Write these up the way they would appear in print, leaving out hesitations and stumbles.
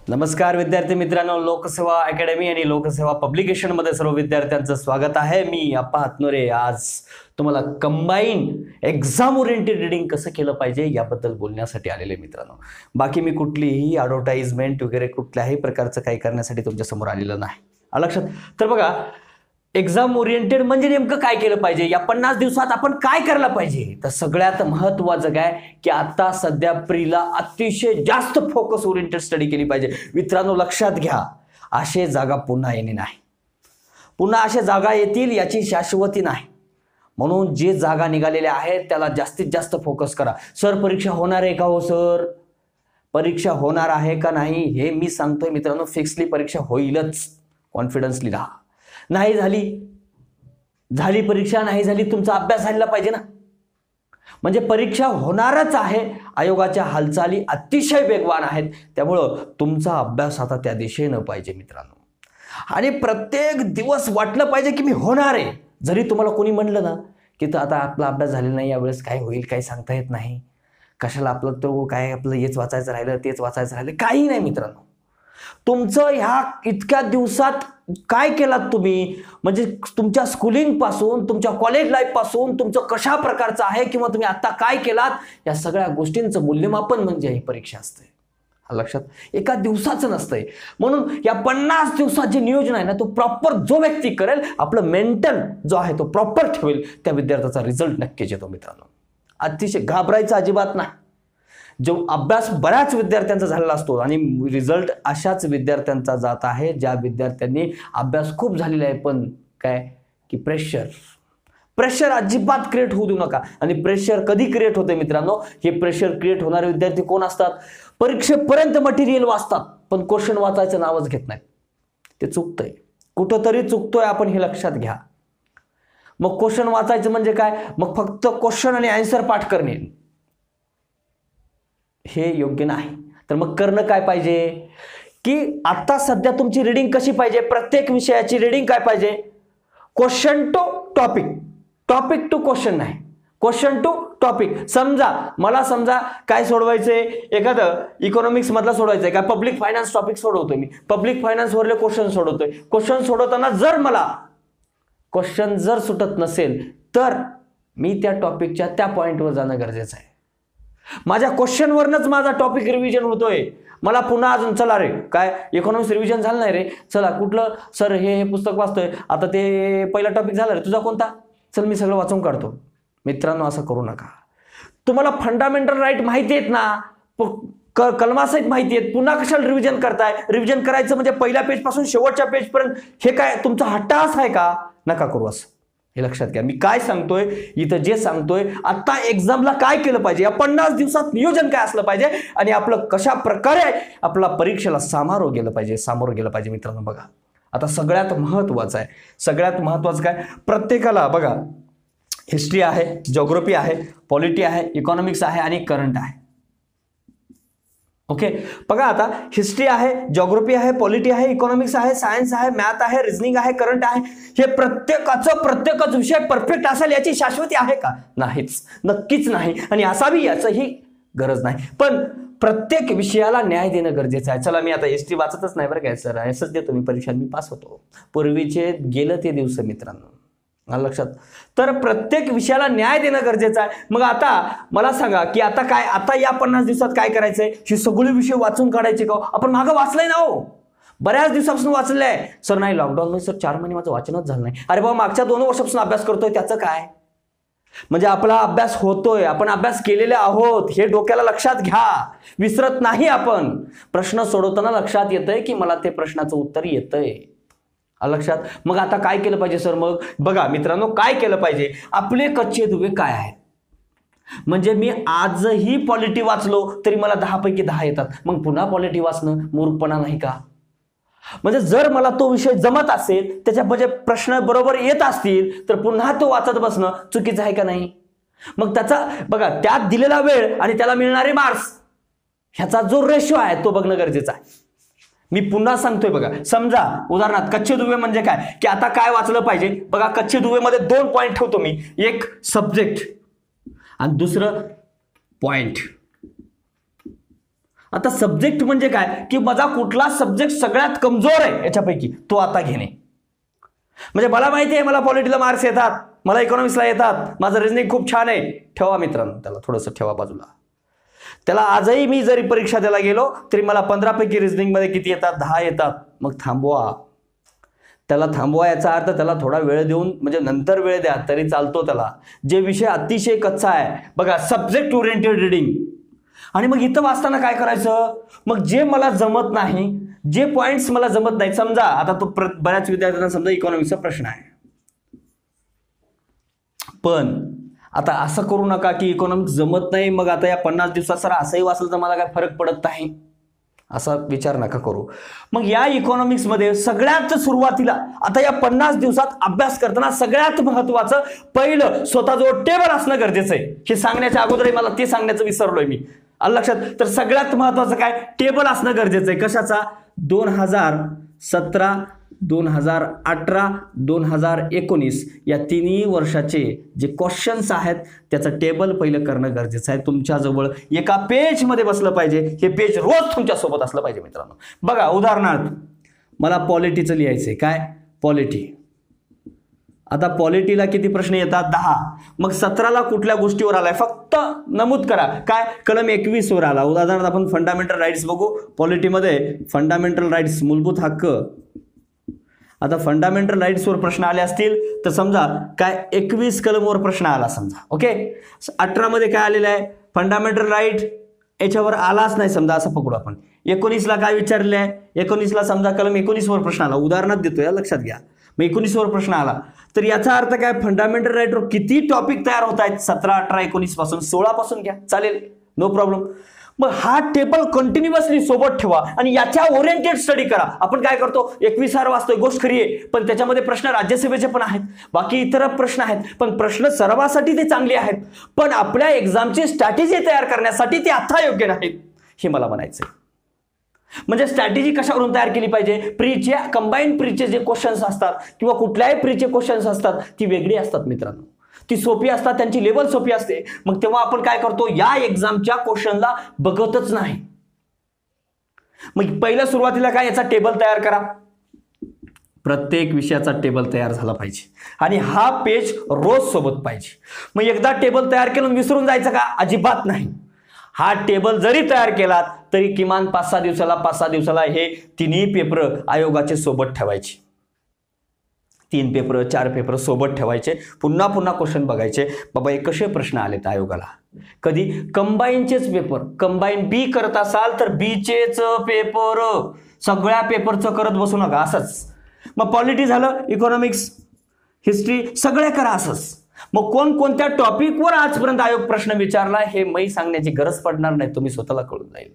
नमस्कार विद्यार्थी मित्रांनो, लोकसेवा अकॅडमी आणि लोकसेवा पब्लिकेशन मध्ये सर्व विद्यार्थ्यांचं स्वागत आहे. मी अप्पा हातनोरे. आज तुम्हाला कंबाईन एक्झाम ओरिएंटेड रीडिंग कसं केलं पाहिजे याबद्दल बोलण्यासाठी आलेले मित्रांनो. बाकी मी कुठलीही ॲडव्हर्टाइजमेंट वगैरे कुठल्याही प्रकारचं काही करण्यासाठी तुमच्या समोर आलेलं नाही. लक्षात. तर बघा, एक्झाम ओरिएंटेड म्हणजे नेमकं काय केलं पाहिजे, या 50 दिवसात आपण काय करायला पाहिजे. तर सगळ्यात महत्त्वाचं काय की आता सध्या प्रीला अतिशय जास्त फोकस ओरिएंटेड स्टडी केली पाहिजे. मित्रांनो लक्षात घ्या, असे जागा पुन्हा येणे नाही. पुन्हा अशा जागा येतील याची शाश्वती नाही. म्हणून जे जागा निघालेल्या आहेत त्याला जास्तीत जास्त फोकस करा. सर परीक्षा होणार आहे का? हो सर, परीक्षा होणार आहे का नाही हे मी सांगतोय मित्रांनो. फिक्सली परीक्षा होईलच, कॉन्फिडन्सली राहा. नाही झाली परीक्षा, नाही झाली, तुमचा अभ्यास झाला पाहिजे ना. म्हणजे परीक्षा होणारच आहे. आयोगाच्या हालचाली अतिशय वेगवान आहेत, त्यामुळं तुमचा अभ्यास आता त्या दिशेनं पाहिजे मित्रांनो. आणि प्रत्येक दिवस वाटलं पाहिजे की मी होणार आहे. जरी तुम्हाला कोणी म्हणलं ना की तर आता आपला अभ्यास झालेला नाही, यावेळेस काय होईल काही सांगता येत नाही, कशाला आपलं तो काय आपलं हेच वाचायचं राहिलं तेच वाचायचं राहिलं, काही नाही मित्रांनो. तुमचं ह्या इतक्या दिवसात काय केलात तुम्ही, म्हणजे तुमच्या स्कूलिंग पासून तुमच्या कॉलेज लाईफ पासून तुमचं कशा प्रकारचं आहे किंवा तुम्ही आता काय केलात, या सगळ्या गोष्टींचं मूल्यमापन म्हणजे ही परीक्षा असते. लक्षात. एका दिवसाचं नसतंय. म्हणून या 50 दिवसात जे नियोजन आहे ना, तो प्रॉपर जो व्यक्ती करेल, आपलं मेंटल जो आहे तो प्रॉपर ठेवेल, त्या विद्यार्थ्याचा रिझल्ट नक्कीच येतो मित्रांनो. अतिशय घाबरायचं अजिबात नाही. जो अभ्यास बऱ्याच विद्यार्थ्यांचा झालेला असतो आणि रिझल्ट अशाच विद्यार्थ्यांचा जात आहे ज्या विद्यार्थ्यांनी अभ्यास खूप झालेला आहे, पण काय की प्रेशर अजिबात क्रिएट होऊ देऊ नका. आणि प्रेशर कधी क्रिएट होते मित्रांनो, हे प्रेशर क्रिएट होणारे विद्यार्थी कोण असतात? परीक्षेपर्यंत मटेरियल वाचतात पण क्वेश्चन वाचायचं नावच घेत नाही. ते चुकतंय, कुठंतरी चुकतोय आपण, हे लक्षात घ्या. मग क्वेश्चन वाचायचं म्हणजे काय? मग फक्त क्वेश्चन आणि आन्सर पाठ करणे, हे योग्य नाही. तर मग करणं काय पाहिजे की आता सध्या तुमची रीडिंग कशी पाहिजे, प्रत्येक विषयाची रीडिंग काय पाहिजे? Question to topic, topic to question नाही, क्वेश्चन टू टॉपिक. समजा काय सोडवायचंय, एखादं इकॉनॉमिक्स मधला सोडवायचंय का, पब्लिक फायनान्स टॉपिक सोडवतोय मी, पब्लिक फायनान्स वरले क्वेश्चन सोडवतोय. क्वेश्चन सोडवताना जर मला क्वेश्चन जर सुटत नसेल तर मी त्या टॉपिकच्या त्या पॉइंटवर जाणं गरजेचं आहे. माझ्या क्वेश्चनवरनच माझा टॉपिक रिव्हिजन होतोय. मला पुन्हा अजून चला रे, काय इकॉनॉमिक्स रिव्हिजन झालं नाही रे, चला कुठलं सर हे पुस्तक वाचतोय, आता ते पहिला टॉपिक झाला रे, तुझा कोणता, चल मी सगळं वाचून काढतो. मित्रांनो असं करू नका. तुम्हाला फंडामेंटल राईट माहिती आहेत ना, कलमासहित माहिती आहेत, पुन्हा कशाला रिव्हिजन करताय? रिव्हिजन करायचं म्हणजे पहिल्या पेज पासून शेवटच्या पेज पर्यंत, हे काय तुमचा हट्टास आहे का? नका करू असं, हे लक्षात घ्या. मी काय सांगतोय इथं, जे सांगतोय आता एक्झामला काय केलं पाहिजे, या 50 दिवसात नियोजन काय असलं पाहिजे आणि आपलं कशा प्रकारे आपला परीक्षेला सामोरं गेलं पाहिजे मित्रांनो. बघा आता सगळ्यात महत्वाचं काय, प्रत्येकाला बघा हिस्ट्री आहे, जिओग्राफी आहे, पॉलिटी आहे, इकॉनॉमिक्स आहे आणि करंट आहे. ओके, बघा आता हिस्ट्री आहे, जिओग्राफी आहे, पॉलिटी आहे, इकॉनॉमिक्स आहे, सायन्स आहे, मॅथ आहे, रिझनिंग आहे, करंट आहे. हे प्रत्येकच विषय परफेक्ट असेल याची शाश्वती आहे का? नाहीच, नक्कीच नाही. आणि असावी याचंही गरज नाही. पण प्रत्येक विषयाला न्याय देणं गरजेचं आहे. चला मी आता हिस्ट्री वाचतच नाही बरं काय सर, असंच देतो मी परीक्षा, मी पास होतो. पूर्वीचे गेलं ते दिवस मित्रांनो, लक्षात. तर प्रत्येक विषयाला न्याय देणं गरजेचं आहे. मग आता मला सांगा की आता या 50 दिवसात काय करायचंय? ही सगळे विषय वाचून काढायचे का? आपण मागं वाचलंय ना हो, बऱ्याच दिवसापासून वाचलंय. सर नाही, लॉकडाऊन सर 4 महिने माझं वाचनच झालं नाही. अरे बाबा, मागच्या 2 वर्षापासून अभ्यास करतोय, त्याचं काय? म्हणजे आपला अभ्यास होतोय, आपण अभ्यास केलेले आहोत, हे डोक्याला लक्षात घ्या. विसरत नाही आपण. प्रश्न सोडवताना लक्षात येतंय की मला ते प्रश्नाचं उत्तर येतंय. लक्षात. मग आता काय केलं पाहिजे सर? मग बघा मित्रांनो, काय केलं पाहिजे, आपले कच्चे दुवे काय आहेत. म्हणजे मी आजही पॉलिटी वाचलो तरी मला 10 पैकी 10 येतात, मग पुन्हा पॉलिटी वाचणं मूर्खपणा नाही का? म्हणजे जर मला तो विषय जमत असेल, त्याच्या म्हणजे प्रश्न बरोबर येत असतील, तर पुन्हा तो वाचत बसणं चुकीचं आहे का नाही? मग त्याचा बघा, त्यात दिलेला वेळ आणि त्याला मिळणारे मार्क्स ह्याचा जो रेशो आहे तो बघणं गरजेचं आहे. मी पुन्हा सांगतोय बघा, समजा उदाहरणार्थ कच्चे दुवे म्हणजे काय की आता काय वाचलं पाहिजे. बघा कच्चे दुवे मध्ये 2 पॉइंट ठेवतो मी, एक सब्जेक्ट आणि दुसरं पॉइंट. आता सब्जेक्ट म्हणजे काय की माझा कुठला सब्जेक्ट सगळ्यात कमजोर आहे याच्यापैकी तो आता घेणे. म्हणजे मला माहिती आहे मला पॉलिटीला मार्क्स येतात, मला इकॉनॉमिक्सला येतात, माझं रिजनिंग खूप छान आहे. ठेवा मित्रांनो, त्याला थोडंसं ठेवा बाजूला. त्याला आजही मी जरी परीक्षा द्यायला गेलो तरी मला 15 पैकी रिजनिंग मध्ये किती येतात, 10 येतात. मग थांबवा, त्याला थांबवा याचा अर्थ त्याला थोडा वेळ देऊन म्हणजे नंतर वेळ द्या तरी चालतो त्याला. जे विषय अतिशय कच्चा आहे बघा, सब्जेक्ट ओरिएंटेड रीडिंग. आणि मग इथं वाचताना काय करायचं, मग जे मला जमत नाही, जे पॉइंट्स मला जमत नाही, समजा आता तो बऱ्याच विद्यार्थ्यांना समजा इकॉनॉमिक्सचा प्रश्न आहे, पण आता असं करू नका की इकॉनॉमिक्स जमत नाही मग आता या 50 दिवसात सर असंही वाचलं तर मला काय फरक पडत नाही, असा विचार नका करू. मग या इकॉनॉमिक्स मध्ये सगळ्यात सुरुवातीला आता या 50 दिवसात अभ्यास करताना सगळ्यात महत्वाचं पहिलं स्वतःजवळ टेबल असणं गरजेचं आहे. हे सांगण्याच्या अगोदरही मला ते सांगण्याचं विसरलोय मी, आलं लक्षात. तर सगळ्यात महत्वाचं काय, टेबल असणं गरजेचं आहे. कशाचा, 2017, 2018, 2019 या तिन्ही वर्षाचे जे क्वेश्चन्स आहेत त्याचं टेबल पहिलं करणं गरजेचं आहे. तुमच्याजवळ एका पेज मध्ये बसलं पाहिजे, हे पेज रोज तुमच्या सोबत असलं पाहिजे मित्रांनो. बघा उदाहरणार्थ मला पॉलिटीचं लिहायचंय, काय पॉलिटी. आता पॉलिटीला किती प्रश्न येतात, 10. मग 17ला कुठल्या गोष्टीवर आलाय फक्त नमूद करा, काय कलम 21 वर आला. उदाहरणार्थ आपण फंडामेंटल राईट्स बघू. पॉलिटीमध्ये फंडामेंटल राईट्स मूलभूत हक्क. आता फंडामेंटल राईट्स वर प्रश्न आले असतील तर समजा काय 21 कलमवर प्रश्न आला समजा, ओके. 18 मध्ये काय आलेलं आहे, फंडामेंटल राईट याच्यावर आलाच नाही समजा, असं पकडू आपण. 19ला काय विचारले आहे, 19ला समजा कलम 19 वर प्रश्न आला, उदाहरणात देतो या लक्षात घ्या. मग 19 वर प्रश्न आला तर याचा अर्थ काय, फंडामेंटल राईटवर किती टॉपिक तयार होत आहेत, 17, 18, 19 पासून 16 पासून घ्या, चालेल, नो प्रॉब्लेम. मग हा टेबल कंटिन्युअसली सोबत ठेवा आणि याच्या ओरिएंटेड स्टडी करा. आपण काय करतो, 21 वाचतोय, गोष्ट खरी आहे, पण त्याच्यामध्ये प्रश्न राज्यसभेचे पण आहेत, बाकी इतर प्रश्न आहेत, पण प्रश्न सर्वांसाठी ते चांगले आहेत, पण आपल्या एक्झामची स्ट्रॅटेजी तयार करण्यासाठी ते आता योग्य नाहीत, हे मला म्हणायचंय. म्हणजे स्ट्रॅटेजी कशावरून तयार केली पाहिजे, प्रीचे कंबाईन प्रीचे जे क्वेश्चन्स असतात किंवा कुठल्याही प्रीचे क्वेश्चन्स असतात ती वेगळी असतात मित्रांनो, ती सोपी असतात, त्यांची लेवल सोपी असते. मग तेव्हा आपण काय करतो, या एक्झामच्या क्वेश्चनला बघतच नाही. मग पहिल्या सुरुवातीला काय, याचा टेबल तयार करा. प्रत्येक विषयाचा टेबल तयार झाला पाहिजे आणि हा पेज रोज सोबत पाहिजे. मग एकदा टेबल तयार केलं विसरून जायचं का, अजिबात नाही. हा टेबल जरी तयार केला तरी किमान 5-6 दिवसाला हे तिन्ही पेपर आयोगाचे सोबत ठेवायचे. 3 पेपर 4 पेपर सोबत ठेवायचे, पुन्हा पुन्हा क्वेश्चन बघायचे, बाबा हे कसे प्रश्न आलेत आयोगाला. कधी कंबाईनचेच पेपर, कंबाईन बी करत असाल तर बीचेच पेपर, सगळ्या पेपरचं करत बसू नका असंच. मग पॉलिटी झालं, इकॉनॉमिक्स, हिस्ट्री सगळे करा असंच. मग कोणत्या टॉपिकवर आजपर्यंत आयोग प्रश्न विचारला हे मी सांगण्याची गरज पडणार नाही, तुम्ही स्वतःला कळून जाईल.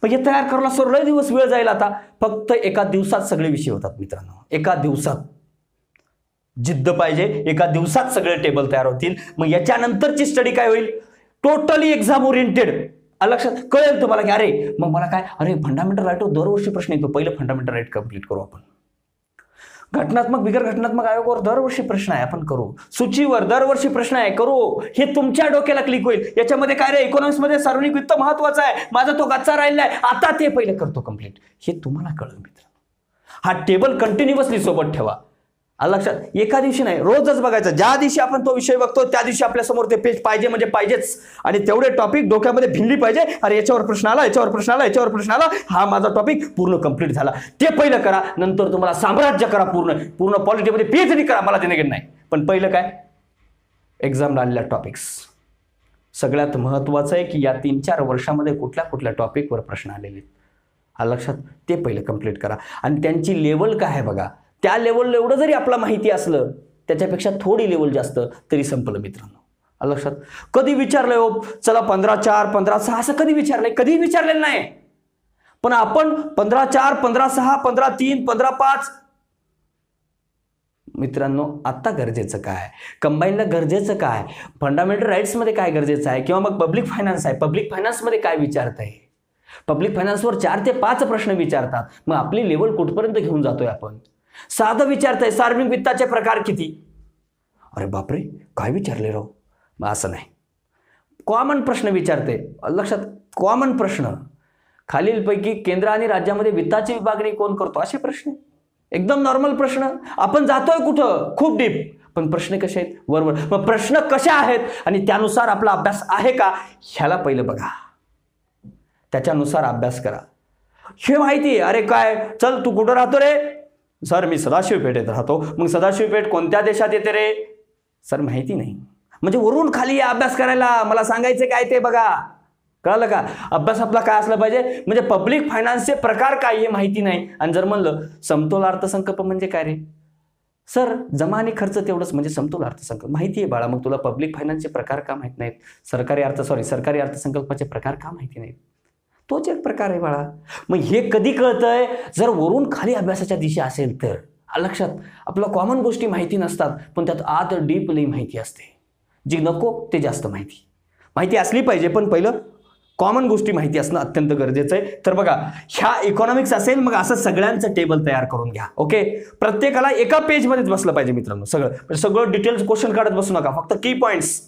मग हे तयार करायला सर्व दिवस वेळ जाईल. आता फक्त एका दिवसात सगळे विषय होतात मित्रांनो, एका दिवसात. जिद्द पाहिजे, एका दिवसात सगळे टेबल तयार होतील. मग याच्यानंतरची स्टडी काय होईल, टोटली एक्झाम ओरिएंटेड. लक्षात कळेल तुम्हाला की अरे मग मला काय, अरे फंडामेंटल राईट दरवर्षी प्रश्न येतो, पहिलं फंडामेंटल राईट कंप्लीट करू आपण. घटनात्मक बिगर घटनात्मक आयोगावर दरवर्षी प्रश्न आहे, आपण करू. सूचीवर दरवर्षी प्रश्न आहे, करू. हे तुमच्या डोक्याला क्लिक होईल. याच्यामध्ये काय रे, इकॉनॉमिक्स मध्ये सार्वजनिक वित्त महत्वाचा आहे, माझा तो गच्चा राहिलाय, आता ते पहिलं करतो कंप्लीट, हे तुम्हाला कळलं मित्र. हा टेबल कंटिन्युअसली सोबत ठेवा. लक्षात, एका दिवशी नाही, रोजच बघायचं. ज्या दिवशी आपण तो विषय बघतो त्या दिवशी आपल्या समोर ते पेज पाहिजे म्हणजे पाहिजेच, आणि तेवढे टॉपिक डोक्यामध्ये भिनली पाहिजे. अरे याच्यावर प्रश्न आला, याच्यावर प्रश्न आला, याच्यावर प्रश्न आला, हा माझा टॉपिक पूर्ण कंप्लीट झाला. ते पहिलं करा, नंतर तुम्हाला साम्राज्य करा, पूर्ण पॉलिटीमध्ये पीएचडी करा, मला देणं नाही. पण पहिलं काय, एक्झामला आलेल्या टॉपिक्स. सगळ्यात महत्वाचं आहे की या 3-4 वर्षामध्ये कुठल्या टॉपिकवर प्रश्न आलेले आहेत, लक्षात, ते पहिलं कंप्लीट करा. आणि त्यांची लेवल काय आहे बघा, त्या लेवलला एवढं जरी आपला माहिती असलं त्याच्यापेक्षा थोडी लेवल जास्त तरी संपलं मित्रांनो. लक्षात, कधी विचारलंय हो चला 15-4 15-6 असं कधी विचारलंय, कधी विचारलेलं नाही. पण आपण 15-4 15-6 15-3 15-5 मित्रांनो, आता गरजेचं काय, कंबाईनला गरजेचं काय, फंडामेंटल राईट्स मध्ये काय गरजेचं आहे, किंवा मग पब्लिक फायनान्स आहे, पब्लिक फायनान्स मध्ये काय विचारताय. पब्लिक फायनान्सवर 4 ते 5 प्रश्न विचारतात. मग आपली लेवल कुठपर्यंत घेऊन जातोय आपण. साधं विचारताय, सार्वजनिक वित्ताचे प्रकार किती, अरे बापरे काय विचारले राव, असं नाही. कॉमन प्रश्न विचारते, लक्षात, कॉमन प्रश्न, खालीलपैकी केंद्र आणि राज्यामध्ये वित्ताची विभागणी कोण करतो, असे प्रश्न, एकदम नॉर्मल प्रश्न. आपण जातोय कुठं, खूप डीप, पण प्रश्न कसे आहेत, वरवर. मग प्रश्न कसे आहेत आणि त्यानुसार आपला अभ्यास आहे का, ह्याला पहिलं बघा, त्याच्यानुसार अभ्यास करा. हे माहिती, अरे काय, चल तू कुठं राहतो रे, सर मी सदाशिव पेठेत राहतो. मग सदाशिव पेठ कोणत्या देशात येते रे, सर माहिती नाही. म्हणजे वरून खाली अभ्यास करायला मला सांगायचं काय ते बघा, कळलं का. अभ्यास आपला काय असला पाहिजे, म्हणजे पब्लिक फायनान्सचे प्रकार काय हे माहिती नाही. आणि जर म्हणलं समतोल अर्थसंकल्प म्हणजे काय रे, सर जमा आणि खर्च तेवढंच म्हणजे समतोल अर्थसंकल्प. माहिती आहे बाळा, मग तुला पब्लिक फायनान्सचे प्रकार का माहित नाहीत, सरकारी अर्थसंकल्पाचे प्रकार का माहिती नाहीत, तोच एक प्रकार आहे बाळा. मग हे कधी कळतंय, जर वरून खाली अभ्यासाच्या दिशा असेल तर. लक्षात, आपल्या कॉमन गोष्टी माहिती नसतात, पण त्यात आत डीपली माहिती असते, जी नको ते जास्त माहिती असली पाहिजे, पण पहिलं कॉमन गोष्टी माहिती असणं अत्यंत गरजेचं आहे. तर बघा, ह्या इकॉनॉमिक्स असेल, मग असं सगळ्यांचं टेबल तयार करून घ्या. ओके, प्रत्येकाला एका पेजमध्येच बसलं पाहिजे मित्रांनो. सगळं डिटेल्स क्वेश्चन काढत बसू नका, फक्त की पॉइंट्स.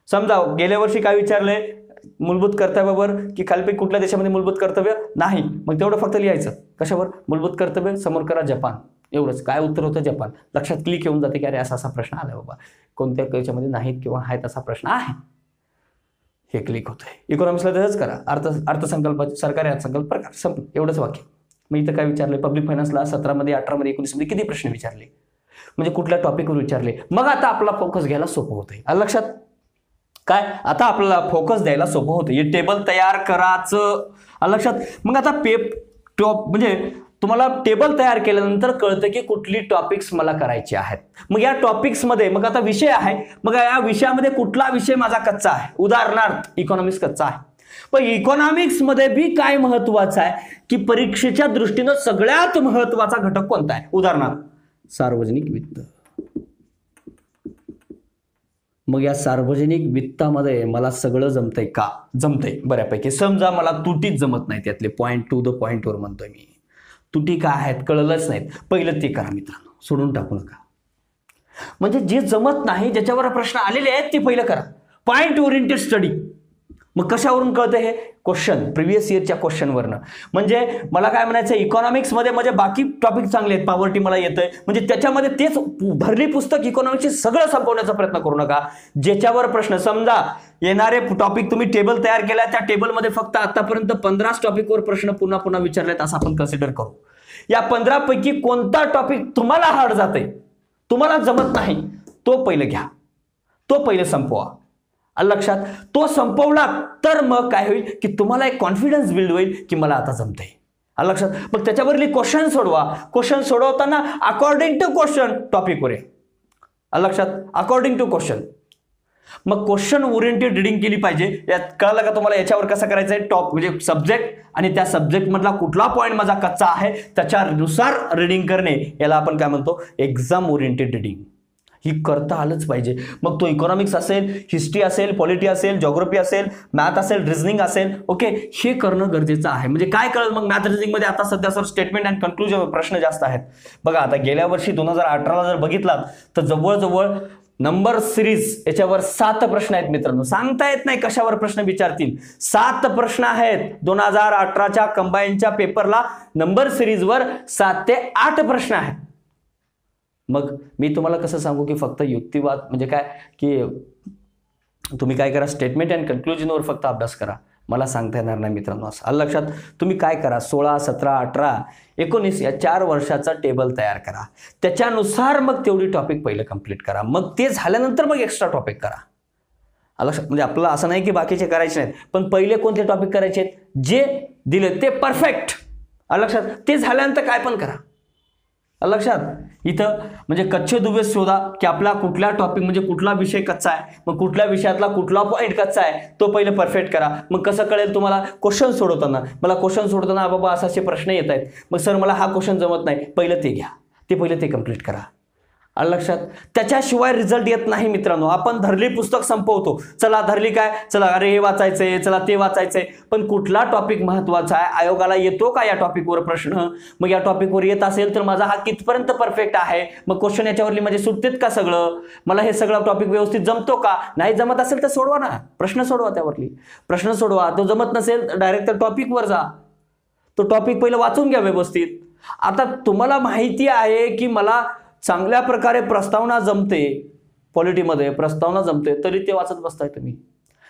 समजा गेल्या वर्षी काय विचारलंय, मूलभूत कर्तव्यावर की खालीपैकी कुठल्या देशामध्ये मूलभूत कर्तव्य नाही, मग तेवढं फक्त लिहायचं. कशावर, मूलभूत कर्तव्य समोर करा जपान, एवढंच. काय उत्तर होतं, जपान. लक्षात क्लिक येऊन जाते की अरे असा प्रश्न आला बाबा, कोणत्या याच्यामध्ये नाहीत किंवा आहेत असा प्रश्न आहे, हे क्लिक होतंय. इकॉनॉमिक्सला तसंच करा, अर्थसंकल्प, सरकारी अर्थसंकल्प प्रकार, संपलं, एवढंच वाक्य. मग इथं काय विचारले, पब्लिक फायनान्सला 17 मध्ये 18 मध्ये 19 मध्ये किती प्रश्न विचारले, म्हणजे कुठल्या टॉपिकवर विचारले. मग आता आपला फोकस घ्यायला सोपं होतंय. लक्षात, काय आता आपल्याला फोकस द्यायला सोपं होतं, हे टेबल तयार करायचं. लक्षात, मग आता म्हणजे तुम्हाला टेबल तयार केल्यानंतर कळतं की कुठली टॉपिक्स मला करायचे आहेत. मग या टॉपिक्समध्ये मग आता विषय आहे, मग या विषयामध्ये कुठला विषय माझा कच्चा आहे, उदाहरणार्थ इकॉनॉमिक्स कच्चा आहे. पण इकॉनॉमिक्स मध्ये बी काय महत्वाचं आहे की परीक्षेच्या दृष्टीनं सगळ्यात महत्वाचा घटक कोणता आहे, उदाहरणार्थ सार्वजनिक वित्त. मग या सार्वजनिक वित्तामध्ये मला सगळं जमतंय का, जमतंय बऱ्यापैकी. समजा मला तुटीच जमत नाही, त्यातले पॉईंट टू द पॉईंटवर म्हणतोय मी, तुटी काय आहेत कळलंच नाहीत, पहिलं ते करा मित्रांनो, सोडून टाकू नका. म्हणजे जे जमत नाही, ज्याच्यावर प्रश्न आलेले आहेत ते पहिलं करा, पॉईंट ओरिएंटेड स्टडी. मग कशावरून कळतं हे, क्वेश्चन, प्रिव्हियस इयरच्या क्वेश्चनवरनं. म्हणजे मला काय म्हणायचं, इकॉनॉमिक्समध्ये म्हणजे बाकी टॉपिक चांगले आहेत, पॉवर्टी मला येतंय, म्हणजे त्याच्यामध्ये तेच भरली पुस्तक इकॉनॉमिक्सचे सगळं संपवण्याचा प्रयत्न करू नका. ज्याच्यावर प्रश्न, समजा येणारे टॉपिक तुम्ही टेबल तयार केला, त्या टेबलमध्ये फक्त आतापर्यंत 15 टॉपिकवर प्रश्न पुन्हा पुन्हा विचारलेत असं आपण कन्सिडर करू. या 15 पैकी कोणता टॉपिक तुम्हाला हार्ड जाते, तुम्हाला जमत नाही, तो पहिलं घ्या, तो पहिलं संपवा. लक्षात, तो संपवला तर मग काय होईल की तुम्हाला एक कॉन्फिडन्स बिल्ड होईल की मला आता जमतंय. लक्षात, मग त्याच्यावरली क्वेश्चन सोडवा. क्वेश्चन सोडवताना अकॉर्डिंग टू क्वेश्चन टॉपिकवर आहे. लक्षात, अकॉर्डिंग टू क्वेश्चन. मग क्वेश्चन ओरिएंटेड रीडिंग केली पाहिजे. यात कळलं का तुम्हाला याच्यावर कसं करायचं आहे, टॉप म्हणजे सब्जेक्ट आणि त्या सब्जेक्ट मधला कुठला पॉईंट माझा कच्चा आहे त्याच्यानुसार रीडिंग करणे, याला आपण काय म्हणतो, एक्झाम ओरिएंटेड रीडिंग. ही करता आलंच पाहिजे. मग तो इकॉनॉमिक्स असेल, हिस्ट्री असेल, पॉलिटी असेल, ज्योग्राफी असेल, मॅथ असेल, रिझनिंग असेल, ओके, हे करणं गरजेचं आहे. म्हणजे काय कळलं मग मॅथ रिझनिंग मध्ये आता सध्या सर स्टेटमेंट अँड कन्क्लुजन प्रश्न जास्त आहेत. बघा आता गेल्या वर्षी 2018 जर बघितलात तर जवळजवळ नंबर सिरीज याच्यावर 7 प्रश्न आहेत मित्रांनो. सांगता येत नाही कशावर प्रश्न विचारतील. 7 प्रश्न आहेत 2018च्या कंबाईनच्या पेपरला. नंबर सिरीजवर 7 ते 8 प्रश्न आहेत. मग मी तुम्हाला कसं सांगू की फक्त युक्तिवाद म्हणजे काय की तुम्ही काय करा, स्टेटमेंट अँड कन्क्लुजनवर फक्त अभ्यास करा, मला सांगता येणार नाही मित्रांनो. असं लक्षात, तुम्ही काय करा, 16, 17, 18, 19 या 4 वर्षाचा टेबल तयार करा. त्याच्यानुसार मग तेवढी टॉपिक पहिलं कंप्लीट करा. मग ते झाल्यानंतर मग एक्स्ट्रा टॉपिक करा. लक्षात, म्हणजे आपल्याला असं नाही की बाकीचे करायचे नाहीत, पण पहिले कोणते टॉपिक करायचे आहेत, जे दिले ते परफेक्ट. लक्षात, ते झाल्यानंतर काय पण करा. लक्षात, इथं म्हणजे कच्चे दुवे शोधा की आपला कुठला टॉपिक म्हणजे कुठला विषय कच्चा आहे, मग कुठल्या विषयातला कुठला पॉईंट कच्चा आहे तो पहिले परफेक्ट करा. मग कसं कळेल तुम्हाला, क्वेश्चन सोडवताना, मला क्वेश्चन सोडवताना बाबा असे प्रश्न येत आहेत, मग सर मला हा क्वेश्चन जमत नाही, पहिलं ते घ्या, ते पहिलं ते कम्प्लीट करा. आलं लक्षात? त्याच्याशिवाय रिझल्ट येत नाही मित्रांनो. आपण धरली पुस्तक संपवतो, चला धरली काय, चला अरे हे वाचायचंय, चला ते वाचायचंय, पण कुठला टॉपिक महत्वाचा आहे, आयोगाला येतो का या टॉपिकवर प्रश्न, मग या टॉपिकवर येत असेल तर माझा हा कितपर्यंत परफेक्ट आहे, मग क्वेश्चन याच्यावरली म्हणजे सुटतेत का सगळं, मला हे सगळं टॉपिक व्यवस्थित जमतो का, नाही जमत असेल तर सोडवा ना, प्रश्न सोडवा, त्यावरली प्रश्न सोडवा. तो जमत नसेल डायरेक्ट त्या टॉपिकवर जा, तो टॉपिक पहिलं वाचून घ्या व्यवस्थित. आता तुम्हाला माहिती आहे की मला चांगल्या प्रकारे प्रस्तावना जमते, पॉलिटीमध्ये प्रस्तावना जमते, तरी ते वाचत बसताय तुम्ही.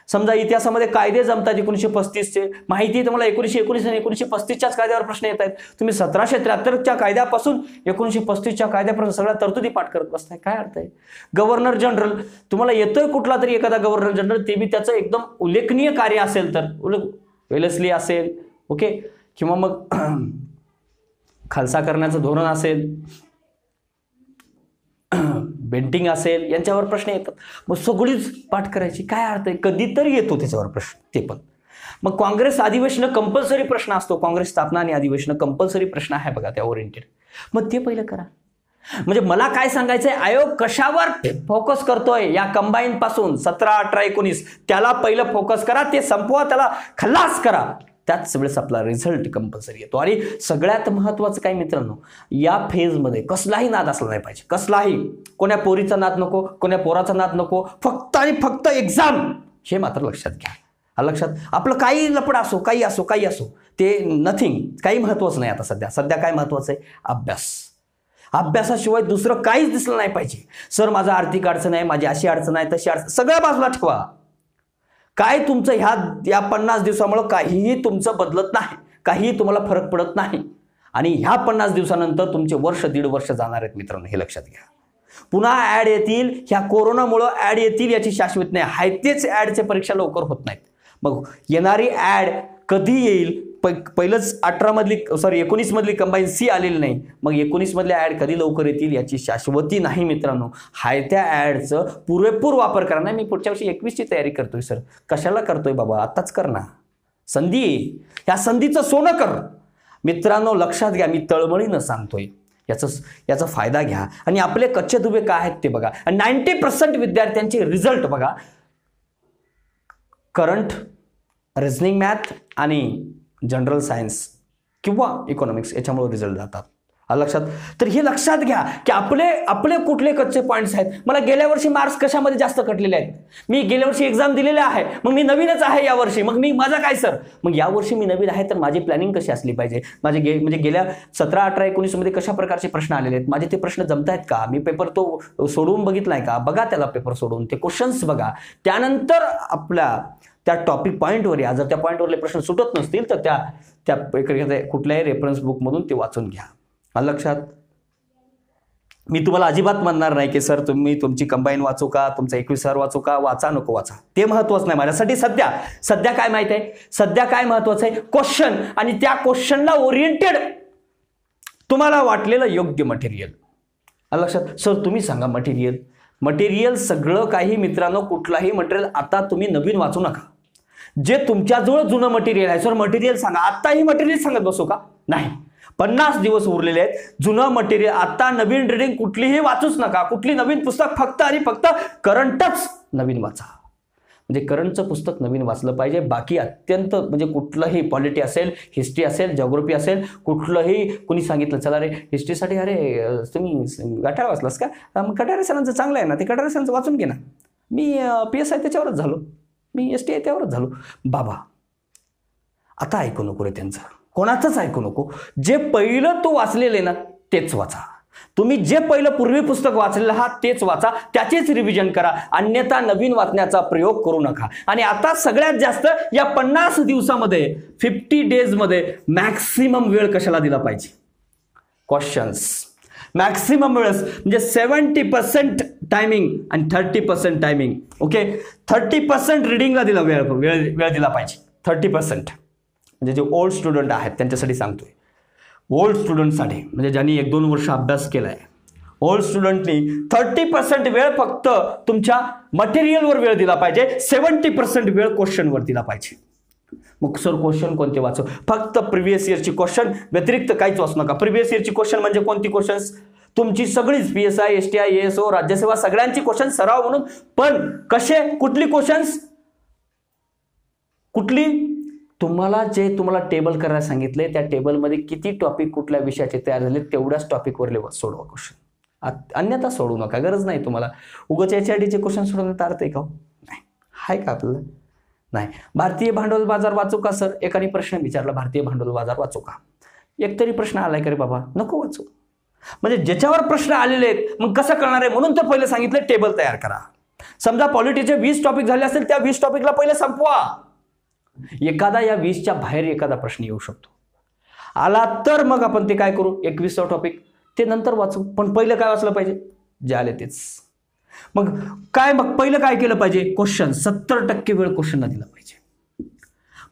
समजा इतिहासामध्ये कायदे जमतात 1935चे, माहिती तुम्हाला 1919 आणि 1935च्याच कायद्यावर प्रश्न येत आहेत, तुम्ही 1773च्या कायद्यापासून 1935च्या कायद्यापर्यंत सगळ्या तरतुदी पाठ करत बसताय, काय अर्थ आहे? गव्हर्नर जनरल तुम्हाला येतोय कुठला तरी एखादा गव्हर्नर जनरल, ते बी त्याचं एकदम उल्लेखनीय कार्य असेल तर, वेलेस्ली असेल, ओके, किंवा मग खालसा करण्याचं धोरण असेल, बेंटिंग असेल, यांच्यावर प्रश्न येतात. मग सगळीच पाठ करायची, काय अर्थ आहे? कधीतरी येतो त्याच्यावर प्रश्न, ते पण. मग काँग्रेस अधिवेशन कंपल्सरी प्रश्न असतो, काँग्रेस स्थापना आणि अधिवेशन कंपल्सरी प्रश्न आहे बघा, त्या ओरिएंटेड. मग ते पहिलं करा. म्हणजे मला काय सांगायचंय, आयोग कशावर फोकस करतोय या कंबाईन पासून 17, 18, 19, त्याला पहिलं फोकस करा, ते संपवा, त्याला खल्लास करा, त्याच वेळेस आपला रिझल्ट कंपल्सरी येतो. आणि सगळ्यात महत्वाचं काय मित्रांनो, या फेजमध्ये कसलाही नाद असला नाही पाहिजे, कसलाही, कोण्या पोरीचा नाद नको, कोण्या पोराचा नाद नको, फक्त आणि फक्त एक्झाम, हे मात्र लक्षात घ्या. लक्षात, आपलं काही लपड असो, काही असो, काही असो, ते नथिंग, काही महत्वाचं नाही. आता सध्या काय महत्वाचं आहे? अभ्यास. अभ्यासाशिवाय दुसरं काहीच दिसलं नाही पाहिजे. सर माझा आर्थिक अडचण आहे, माझी अशी अडचण आहे, तशी अडचण, सगळ्या बाजूला ठेवा. काय तुमचं या 50 दिवसामुळे काहीही तुमचं बदलत नाही, काहीही तुम्हाला फरक पडत नाही. आणि ह्या 50 दिवसानंतर तुमचे वर्ष, 1.5 वर्ष जाणार आहेत मित्रांनो, हे लक्षात घ्या. पुन्हा ऍड येतील, ह्या कोरोनामुळे ऍड येतील याची शाश्वत नाही आहे, तेच ऍडचे परीक्षा लवकर होत नाहीत. मग येणारी ऍड कधी येईल, पहिलंच 19 मधली कंबाईन सी आलेली नाही, मग 19 मधल्या ऍड कधी लवकर येतील याची शाश्वती नाही मित्रांनो. हाय त्या ऍडचं पुरेपूर वापर करा. नाही मी पुढच्या वर्षी 21ची तयारी करतोय सर, कशाला करतोय बाबा, आताच कर ना, संधी, ह्या संधीचं सोनं कर मित्रांनो. लक्षात घ्या, मी तळमळीनं सांगतोय, याचा फायदा घ्या. आणि आपले कच्चे दुबे काय आहेत ते बघा. 90% विद्यार्थ्यांचे रिझल्ट बघा, करंट, रिझनिंग, मॅथ आणि जनरल सायन्स किंवा इकॉनॉमिक्स याच्यामुळे रिझल्ट जातात. लक्षात, तर हे लक्षात घ्या की आपले कुठले कच्चे पॉईंट्स आहेत. मला गेल्या वर्षी मार्क्स कशामध्ये जास्त कटलेले आहेत, मी गेल्या वर्षी एक्झाम दिलेले आहे, मग मी नवीनच आहे यावर्षी, मग मी माझा काय सर, मग यावर्षी मी नवीन आहे तर माझी प्लॅनिंग कशी असली पाहिजे, माझे म्हणजे गेल्या 17, 18, 19 मध्ये कशा प्रकारचे प्रश्न आलेले आहेत, माझे ते प्रश्न जमतायत का, मी पेपर तो सोडवून बघितलाय का, बघा त्याला पेपर सोडवून, ते क्वेश्चन्स बघा. त्यानंतर आपल्या त्या टॉपिक पॉईंटवर या. जर त्या पॉईंटवरले प्रश्न सुटत नसतील तर त्या कुठल्याही रेफरन्स बुकमधून ते वाचून घ्या. लक्षात, मी तुम्हाला अजिबात म्हणणार नाही की सर तुम्ही तुमची कंबाईन वाचू का, तुमचा 21 वाचू का, वाचा नको वाचा, ते महत्वाचं नाही माझ्यासाठी. सध्या काय माहित आहे, सध्या काय महत्वाचं आहे, क्वेश्चन आणि त्या क्वेश्चनला ओरिएंटेड तुम्हाला वाटलेलं योग्य मटेरियल. लक्षात, सर तुम्ही सांगा मटेरियल सगळं काही मित्रांनो, कुठलाही मटेरियल आता तुम्ही नवीन वाचू नका. जे तुमच्याजवळ जुनं मटेरियल आहे, सर मटेरियल सांगा, आत्ताही मटेरियल सांगत बसू का, नाही. 50 दिवस उरलेले आहेत, जुनं मटेरियल, आता नवीन रीडिंग कुठलीही वाचूच नका, कुठली नवीन पुस्तक, फक्त आणि फक्त करंटच नवीन वाचा. म्हणजे करंटचं पुस्तक नवीन वाचलं पाहिजे. बाकी अत्यंत म्हणजे कुठलंही पॉलिटी असेल, हिस्ट्री असेल, जिओग्राफी असेल, कुठलंही कुणी सांगितलं चला रे हिस्ट्रीसाठी अरे तुम्ही गटार वाचलास का, मग कटारे सरांचं चांगलं आहे ना, ते कटारे सरांचं वाचून घे ना, मी PSI त्याच्यावरच झालो, मी STI त्यावरच झालो. बाबा आता ऐकू नको रे त्यांचं, कोणाचंच ऐकू नको. जे पहिलं तू वाचलेले ना तेच वाचा. तुम्ही जे पहिलं पूर्वी पुस्तक वाचलेलं आहात तेच वाचा, त्याचेच रिव्हिजन करा, अन्यथा नवीन वाचण्याचा प्रयोग करू नका. आणि आता सगळ्यात जास्त या 50 दिवसामध्ये 50 डेजमध्ये मॅक्सिमम वेळ कशाला दिला पाहिजे, क्वेश्चन्स. मॅक्सिमम वेळेस म्हणजे 70% टायमिंग आणि 30% टायमिंग. ओके, 30% रिडिंगला दिला वेळ दिला पाहिजे. 30% म्हणजे जे ओल्ड स्टुडंट आहेत त्यांच्यासाठी सांगतोय, ओल्ड स्टुडंटसाठी, म्हणजे ज्यांनी 1-2 वर्ष अभ्यास केलाय, ओल्ड स्टुडंटनी 30% वेळ फक्त तुमच्या मटेरियलवर वेळ दिला पाहिजे, 70% वेळ क्वेश्चनवर दिला पाहिजे. मग सर क्वेश्चन कोणते वाचू, फक्त प्रिव्हियस इयरची क्वेश्चन, व्यतिरिक्त काहीच वाचू नका. प्रिव्हियस इयरची क्वेश्चन म्हणजे कोणती क्वेश्चन्स, तुमची सगळीच PSI, STI, ASO, राज्यसेवा सगळ्यांची क्वेश्चन सराव म्हणून, पण कसे, कुठली क्वेश्चन्स, कुठली, तुम्हाला जे तुम्हाला टेबल करायला सांगितले त्या टेबलमध्ये किती टॉपिक कुठल्या विषयाचे तयार झाले तेवढ्याच टॉपिकवरले सोडवा क्वेश्चन, अन्यथा सोडू नका, गरज नाही तुम्हाला. उगाच HRDचे क्वेश्चन सोडवण्यात अर्थ आहे का? नाही. आहे का आपल्याला? नाही. भारतीय भांडवल बाजार वाचू का सर? एकाने प्रश्न विचारला, भारतीय भांडवल बाजार वाचू का? एक तरी प्रश्न आलाय का रे बाबा? नको वाचू. म्हणजे ज्याच्यावर प्रश्न आलेले आहेत मग कसं करणार आहे, म्हणून तर पहिले सांगितलं टेबल तयार करा. समजा पॉलिटीचे 20 टॉपिक झाले असेल, त्या 20 टॉपिकला पहिले संपवा. एखादा या 20च्या बाहेर एखादा प्रश्न येऊ शकतो, आला तर मग आपण ते काय करू, 21वा टॉपिक ते नंतर वाचू, पण पहिलं काय वाचलं पाहिजे, जे आले तेच. मग पहिलं काय केलं पाहिजे, क्वेश्चन 70% वेळ क्वेश्चनला दिला पाहिजे.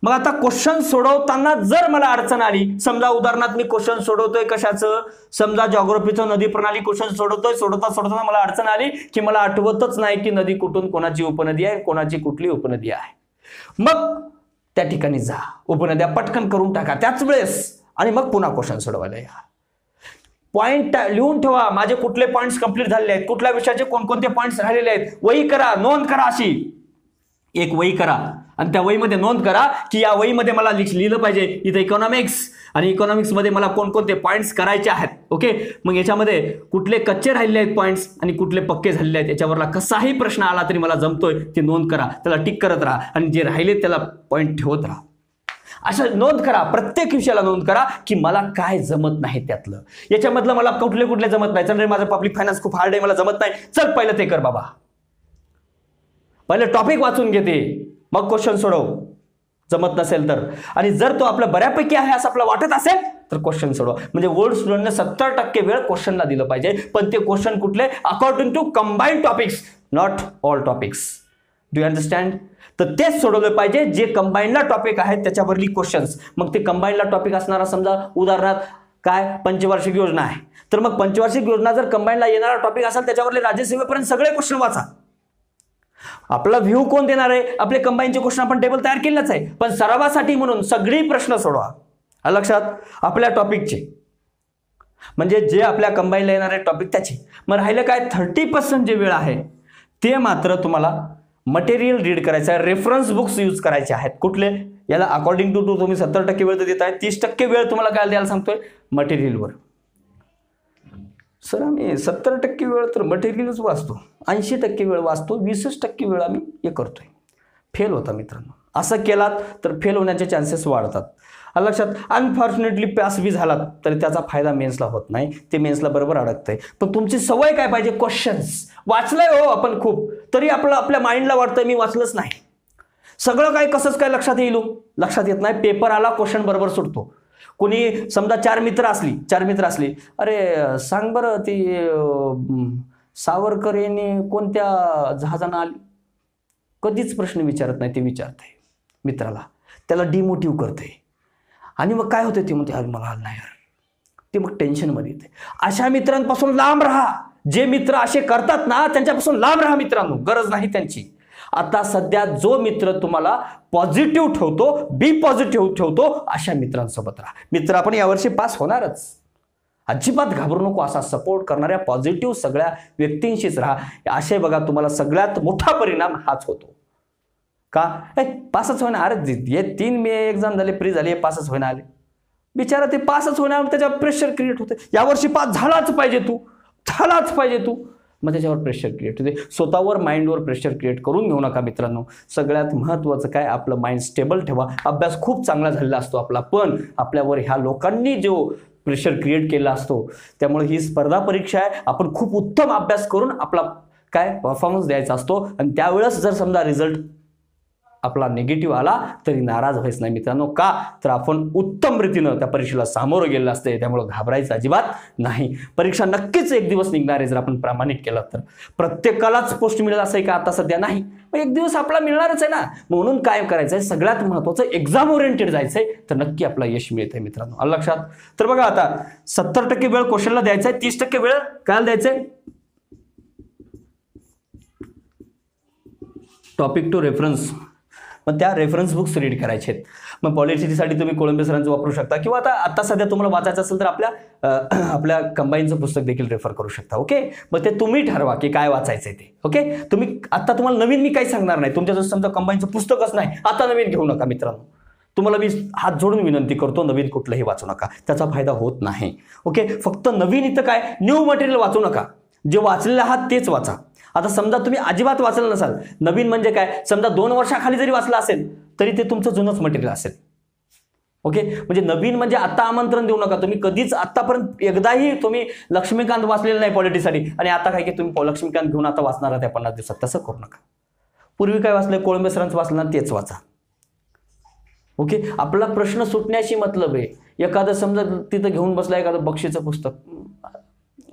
मग आता क्वेश्चन सोडवताना जर मला अडचण आली, समजा उदाहरणार्थ मी क्वेश्चन सोडवतोय कशाचं, समजा जॉग्राफीचं नदी प्रणाली क्वेश्चन सोडवताना मला अडचण आली की मला आठवतच नाही की नदी कुठून कोणाची उपनदी आहे, कोणाची कुठली उपनदी आहे. मग त्या ठिकाणी जा, उपनद्या पटकन करून टाका त्याच वेळेस आणि मग पुन्हा क्वेश्चन सोडवायला या. पॉइंट लिहून ठेवा, माझे कुठले पॉइंट्स कंप्लीट झालेले आहेत, कुठल्या विषयाचे कोणकोणते पॉइंट्स राहिलेले आहेत, वही करा, नोंद करा. अशी एक वही करा आणि त्या वहीमध्ये नोंद करा की या वहीमध्ये मला लिहिलं पाहिजे इथे इकॉनॉमिक्स, आणि इकॉनॉमिक्स मध्ये मला कोणकोणते पॉइंट्स करायचे आहेत. ओके, मग याच्यामध्ये कुठले कच्चे राहिले आहेत पॉइंट्स आणि कुठले पक्के झालेले आहेत, याच्यावरला कसाही प्रश्न आला तरी मला जमतोय ते नोंद करा, त्याला टिक करत राहा आणि जे राहिले त्याला पॉइंट ठेवत राहा. असं नोंद करा, प्रत्येक विषयाला नोंद करा की मला काय जमत नाही त्यातलं, याच्यामधलं मला कुठले जमत नाही. चल रे माझं पब्लिक फायनान्स खूप हार्ड आहे, मला जमत नाही, चल पहिलं ते कर बाबा, पहिलं टॉपिक वाचून घेते मग क्वेश्चन सोडव, जमत नसेल तर. आणि जर तो आपला बऱ्यापैकी आहे असं आपल्याला वाटत असेल तर क्वेश्चन सोडवा. म्हणजे ओल्ड स्टुडंटने 70% वेळ क्वेश्चनला दिलं पाहिजे, पण ते क्वेश्चन कुठले, according to combined topics, not all topics. Do you understand? तर तेच सोडवले पाहिजे जे कंबाईनला टॉपिक आहेत त्याच्यावरली क्वेश्चन्स. मग ते कंबाईनला टॉपिक असणारा, समजा उदाहरणार्थ काय पंचवार्षिक योजना आहे, तर मग पंचवार्षिक योजना जर कंबाईनला येणारा टॉपिक असेल त्याच्यावरले राज्यसेवेपर्यंत सगळे क्वेश्चन वाचा. आपला व्ह्यू कोण देणार आहे, आपले कंबाईनचे क्वेश्चन आपण टेबल तयार केलेच आहे, पण सरावासाठी म्हणून सगळी प्रश्न सोडवा. लक्षात, आपल्या टॉपिकचे म्हणजे जे आपल्या कंबाईनला येणारे टॉपिक त्याचे. मग राहिलं काय, 30% जे वेळ आहे ते मात्र तुम्हाला मटेरियल रीड करायचं आहे, रेफरन्स बुक्स यूज करायचे आहेत. कुठले, याला अकॉर्डिंग टू तुम्ही 70% वेळ तर देताय, 30% वेळ तुम्हाला काय द्यायला सांगतोय, मटेरियलवर. सर आम्ही 70% वेळ तर मटेरियलच वाचतो, 80% वेळ वाचतो, 20% वेळ आम्ही हे करतोय. फेल होता मित्रांनो. असं केलात तर फेल होण्याचे चान्सेस वाढतात. लक्षात, अनफॉर्च्युनेटली पास बी झालात तरी त्याचा फायदा मेन्सला होत नाही, ते मेन्सला बरोबर अडकतंय. पण तुमची सवय काय पाहिजे, क्वेश्चन्स वाचलंय हो आपण खूप, तरी आपल्या माइंडला वाटतंय मी वाचलंच नाही, सगळं काय कसंच काय लक्षात येईल, लक्षात येत नाही. पेपर आला क्वेश्चन बरोबर सुटतो. कोणी समजा 4 मित्र असली, अरे सांग बरं ती सावरकर यांनी कोणत्या जहाजानं आली, कधीच प्रश्न विचारत नाही, ते विचारतंय मित्राला, त्याला डिमोटिव्ह करते. आणि मग काय होतं, ते म्हणते अरे मला आलं नाही यार, ते मग टेन्शनमध्ये येते. अशा मित्रांपासून लांब राहा. जे मित्र असे करतात ना त्यांच्यापासून लांब राहा मित्रांनो, गरज नाही त्यांची. आता सध्या जो मित्र तुम्हाला पॉझिटिव्ह ठेवतो, बी पॉझिटिव्ह ठेवतो, अशा मित्रांसोबत राहा. मित्र आपण यावर्षी पास होणारच, अजिबात घाबरू नको. असा सपोर्ट करणाऱ्या पॉझिटिव्ह सगळ्या व्यक्तींशीच राहा. असे बघा तुम्हाला सगळ्यात मोठा परिणाम हाच होतो. का पासच होईना, अरे हे 3 मे एक्झाम झाले, प्री झाली, पासच होईना आले, बिचारा ते पासच होणार, त्याच्यावर प्रेशर क्रिएट होते. यावर्षी पास झालाच पाहिजे तू, मग त्याच्यावर प्रेशर क्रिएट होते. स्वतःवर माइंडवर प्रेशर क्रिएट करून घेऊ नका मित्रांनो. सगळ्यात महत्त्वाचं काय, आपलं माइंड स्टेबल ठेवा. अभ्यास खूप चांगला झालेला असतो आपला, पण आपल्यावर ह्या लोकांनी जो प्रेशर क्रिएट केला असतो, त्यामुळे ही स्पर्धा परीक्षा आहे. आपण खूप उत्तम अभ्यास करून आपला काय परफॉर्मन्स द्यायचा असतो, आणि त्यावेळेस जर समजा रिझल्ट आपला निगेटिव्ह आला तरी नाराज व्हायचं नाही मित्रांनो. का तर आपण उत्तम रीतीनं त्या परीक्षेला सामोरं गेलेलं असते, त्यामुळे घाबरायचं अजिबात नाही. परीक्षा नक्कीच एक दिवस निघणार आहे जर आपण प्रामाणिक केलं तर. प्रत्येकालाच पोस्ट मिळेल असं आहे का आता सध्या नाही, पण एक दिवस आपला मिळणारच आहे ना. म्हणून काय करायचंय, सगळ्यात महत्त्वाचं एक्झाम ओरिएंटेड जायचंय, तर नक्की आपला यश मिळतंय मित्रांनो. आलं लक्षात? तर बघा आता 70% वेळ क्वेश्चनला द्यायचा आहे, 30% वेळ काय द्यायचंय, टॉपिक टू रेफरन्स. मग त्या रेफरन्स बुक्स रीड करायचे आहेत. मग पॉलिटिसाठी तुम्ही कोळंबे सरांचं वापरू शकता, किंवा आता सध्या तुम्हाला वाचायचं असेल तर आपल्या कंबाईनचं पुस्तक देखील रेफर करू शकता. ओके, मग ते तुम्ही ठरवा की काय वाचायचंय ते. ओके, आता तुम्हाला नवीन मी काही सांगणार नाही. तुमच्या जर समजा कंबाईनचं पुस्तकच नाही, आता नवीन घेऊ नका मित्रांनो. तुम्हाला मी हात जोडून विनंती करतो, नवीन कुठलंही वाचू नका, त्याचा फायदा होत नाही. ओके, फक्त नवीन इथं काय न्यू मटेरियल वाचू नका, जे वाचलेलं आहात तेच वाचा. आता समजा तुम्ही अजिबात वाचलं नसाल, नवीन म्हणजे काय, समजा 2 वर्षाखाली जरी वाचलं असेल तरी ते तुमचं जुनंच मटेरियल असेल. ओके, म्हणजे नवीन म्हणजे आता आमंत्रण देऊ नका. तुम्ही कधीच आतापर्यंत एकदाही तुम्ही लक्ष्मीकांत वाचलेलं नाही पॉलिटिसाठी, आणि आता काय की तुम्ही लक्ष्मीकांत घेऊन आता वाचणार आहात त्या 50 दिवसात, तसं करू नका. पूर्वी काय वाचलंय, कोळंबे सरांचं वाचलं ना तेच वाचा. ओके, आपला प्रश्न सुटण्याशी मतलब आहे. एखादं समजा तिथं घेऊन बसला एखादं बक्षीचं पुस्तक,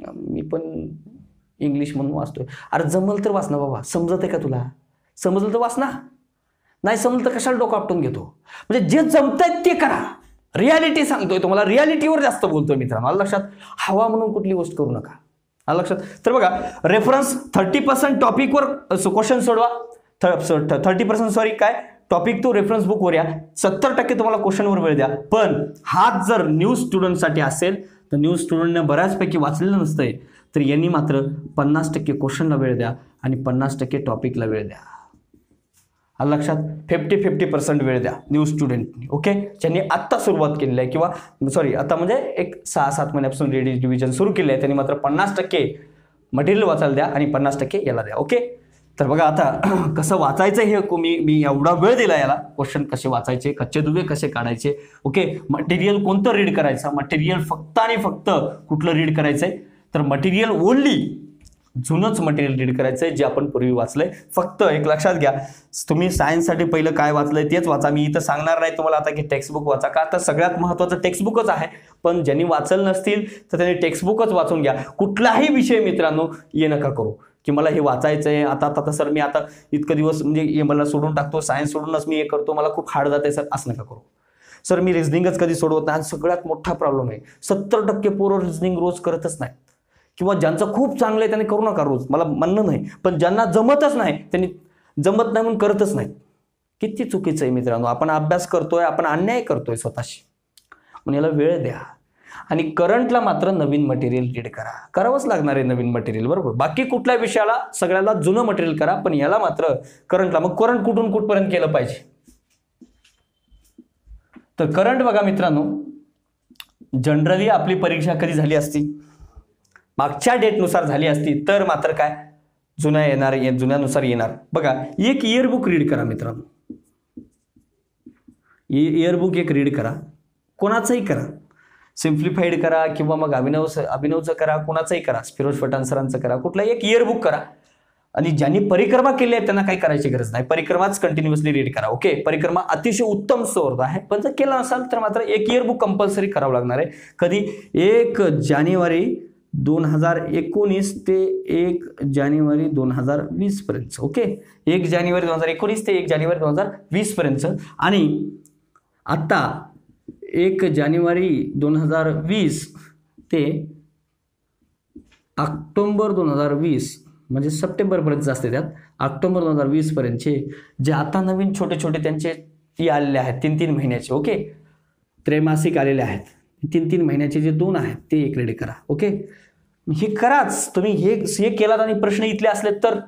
मी पण इंग्लिश म्हणून वाचतोय, अरे जमल तर वाच ना बाबा, समजत आहे का तुला, समजलं तर वाच ना, नाही समजलं तर कशाला डोकं आपटून घेतो. म्हणजे जे जमतंय ते करा. रियालिटी सांगतोय तुम्हाला, रियालिटीवर जास्त बोलतोय मित्रांनो, मला लक्षात. हवा म्हणून कुठली गोष्ट करू नका, मला लक्षात. तर बघा, रेफरन्स 30% टॉपिकवर क्वेश्चन सोडवा, 30% सॉरी काय टॉपिक तो रेफरन्स बुकवर या, 70% तुम्हाला क्वेश्चनवर वेळ द्या. पण हाच जर न्यू स्टुडंटसाठी असेल तर न्यू स्टुडंटने बऱ्याचपैकी वाचलेलं नसतंय, तर यांनी मात्र 50% क्वेश्चनला वेळ द्या आणि 50% टॉपिकला वेळ द्या. आलं लक्षात, 50-50% वेळ द्या न्यू स्टुडंटनी. ओके, ज्यांनी आत्ता सुरुवात केलेली आहे, किंवा सॉरी आता म्हणजे एक 6-7 महिन्यापासून रिव्हिजन सुरू केले आहे, त्यांनी मात्र 50% मटेरियल वाचायला द्या आणि 50% याला द्या. ओके, तर बघा आता कसं वाचायचं हे मी एवढा वेळ दिला याला, क्वेश्चन कसे वाचायचे, कच्चे दुवे कसे काढायचे. ओके, मटेरियल कोणतं रीड करायचं, मटेरियल फक्त आणि फक्त कुठलं रीड करायचंय, तर मटेरियल ओनली जुनंच मटेरियल रीड करायचंय जे आपण पूर्वी वाचलंय. फक्त एक लक्षात घ्या, तुम्ही सायन्ससाठी पहिलं काय वाचलंय तेच वाचा. मी इथं सांगणार नाही तुम्हाला आता की टेक्स्टबुक वाचा, का तर सगळ्यात महत्त्वाचं टेक्स्टबुकच आहे. पण ज्यांनी वाचलं नसतील तर त्यांनी टेक्स्टबुकच वाचून घ्या. कुठलाही विषय मित्रांनो ये नका करू की मला हे वाचायचं आहे आता सर मी आता इतकं दिवस म्हणजे मला सोडून टाकतो, सायन्स सोडूनच मी हे करतो, मला खूप हार्ड जाते सर, असं नका करू. सर मी रिझनिंगच कधी सोडवत नाही, सगळ्यात मोठा प्रॉब्लेम आहे. 70% पोरं रिझनिंग रोज करतच नाही, किंवा ज्यांचं खूप चांगलं आहे त्यांनी करू नका रोज, मला म्हणणं नाही. पण ज्यांना जमतच नाही त्यांनी जमत नाही म्हणून करतच नाहीत. किती चुकीचं आहे मित्रांनो. आपण अभ्यास करतोय, आपण अन्याय करतोय स्वतःशी, म्हणून याला वेळ द्या. आणि करंटला मात्र नवीन मटेरियल रीड करा, करावंच लागणार आहे नवीन मटेरियल, बरोबर. बाकी कुठल्या विषयाला सगळ्याला जुनं मटेरियल करा, पण याला मात्र करंटला. मग करंट कुठून कुठपर्यंत केलं पाहिजे, तर करंट बघा मित्रांनो, जनरली आपली परीक्षा कधी झाली असती, मागच्या डेटनुसार झाली असती तर मात्र काय जुन्यानुसार येणार. बघा, एक इयरबुक रीड करा मित्रांनो, इयरबुक एक रीड करा, कोणाचंही करा, सिम्प्लिफाईड करा किंवा मग अभिनवचं करा, कोणाचंही करा, फिरोज पठाण सरांचं करा, कुठला एक इयरबुक करा. आणि ज्यांनी परिक्रमा केली आहे त्यांना काही करायची गरज नाही, परिक्रमाच कंटिन्युअसली रीड करा. ओके, परिक्रमा अतिशय उत्तम सोर्स आहे, पण जर केला नसाल तर मात्र एक इयरबुक कंपल्सरी करावं लागणार आहे. कधी 1 जानेवारी 2019 ते 1 जानेवारी 2020 पर्यंत. ओके, 1 जानेवारी 2019 ते 1 जानेवारी 2020 पर्यंत. आणि आता 1 जानेवारी 2020 ते ऑक्टोबर 2020 म्हणजे सप्टेंबरपर्यंत असते, त्यात ऑक्टोबर 2020 पर्यंतचे जे आता नवीन छोटे छोटे त्यांचे आलेले आहेत 3-3 महिन्याचे. ओके, त्रैमासिक आलेले आहेत, 3-3 महिन्याचे जे 2 आहेत ते एक रीड करा. ओके, हे कराच तुम्ही. हे केलात आणि प्रश्न इथले असले तर,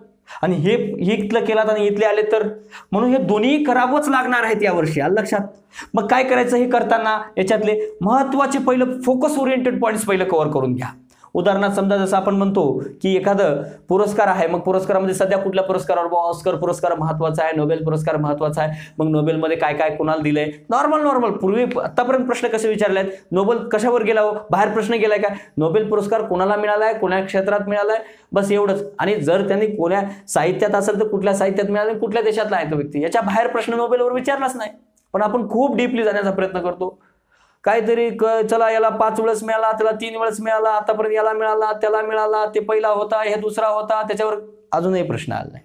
आणि हे इथलं केलात आणि इथले आले तर, म्हणून हे दोन्ही करावंच लागणार आहेत यावर्षी, आलं लक्षात. मग काय करायचं हे करताना, याच्यातले महत्वाचे पहिलं फोकस ओरिएंटेड पॉईंट्स पहिलं कव्हर करून घ्या. उदाहरणार्थ समजा जसं आपण म्हणतो की एखादं पुरस्कार आहे, मग पुरस्कारामध्ये सध्या कुठल्या पुरस्कारावर, ऑस्कर पुरस्कार महत्वाचा आहे, नोबेल पुरस्कार महत्वाचा आहे, मग नोबेलमध्ये काय काय कोणाला दिलंय, नॉर्मल पूर्वी आतापर्यंत प्रश्न कसे विचारले आहेत, नोबेल कशावर गेला हो, बाहेर प्रश्न गेलाय काय, नोबेल पुरस्कार कोणाला मिळालाय, कोणत्या क्षेत्रात मिळालाय, बस एवढंच. आणि जर त्यांनी कोण्या साहित्यात असेल तर कुठल्या साहित्यात मिळाले, कुठल्या देशातला आहे तो व्यक्ती, याच्या बाहेर प्रश्न नोबेलवर विचारलाच नाही. पण आपण खूप डीपली जाण्याचा प्रयत्न करतो. काहीतरी चला याला 5 वेळेस मिळाला, त्याला 3 वेळेस मिळाला, आतापर्यंत याला मिळाला, त्याला मिळाला, ते पहिला होता, हे दुसरा होता, त्याच्यावर अजूनही प्रश्न आला नाही.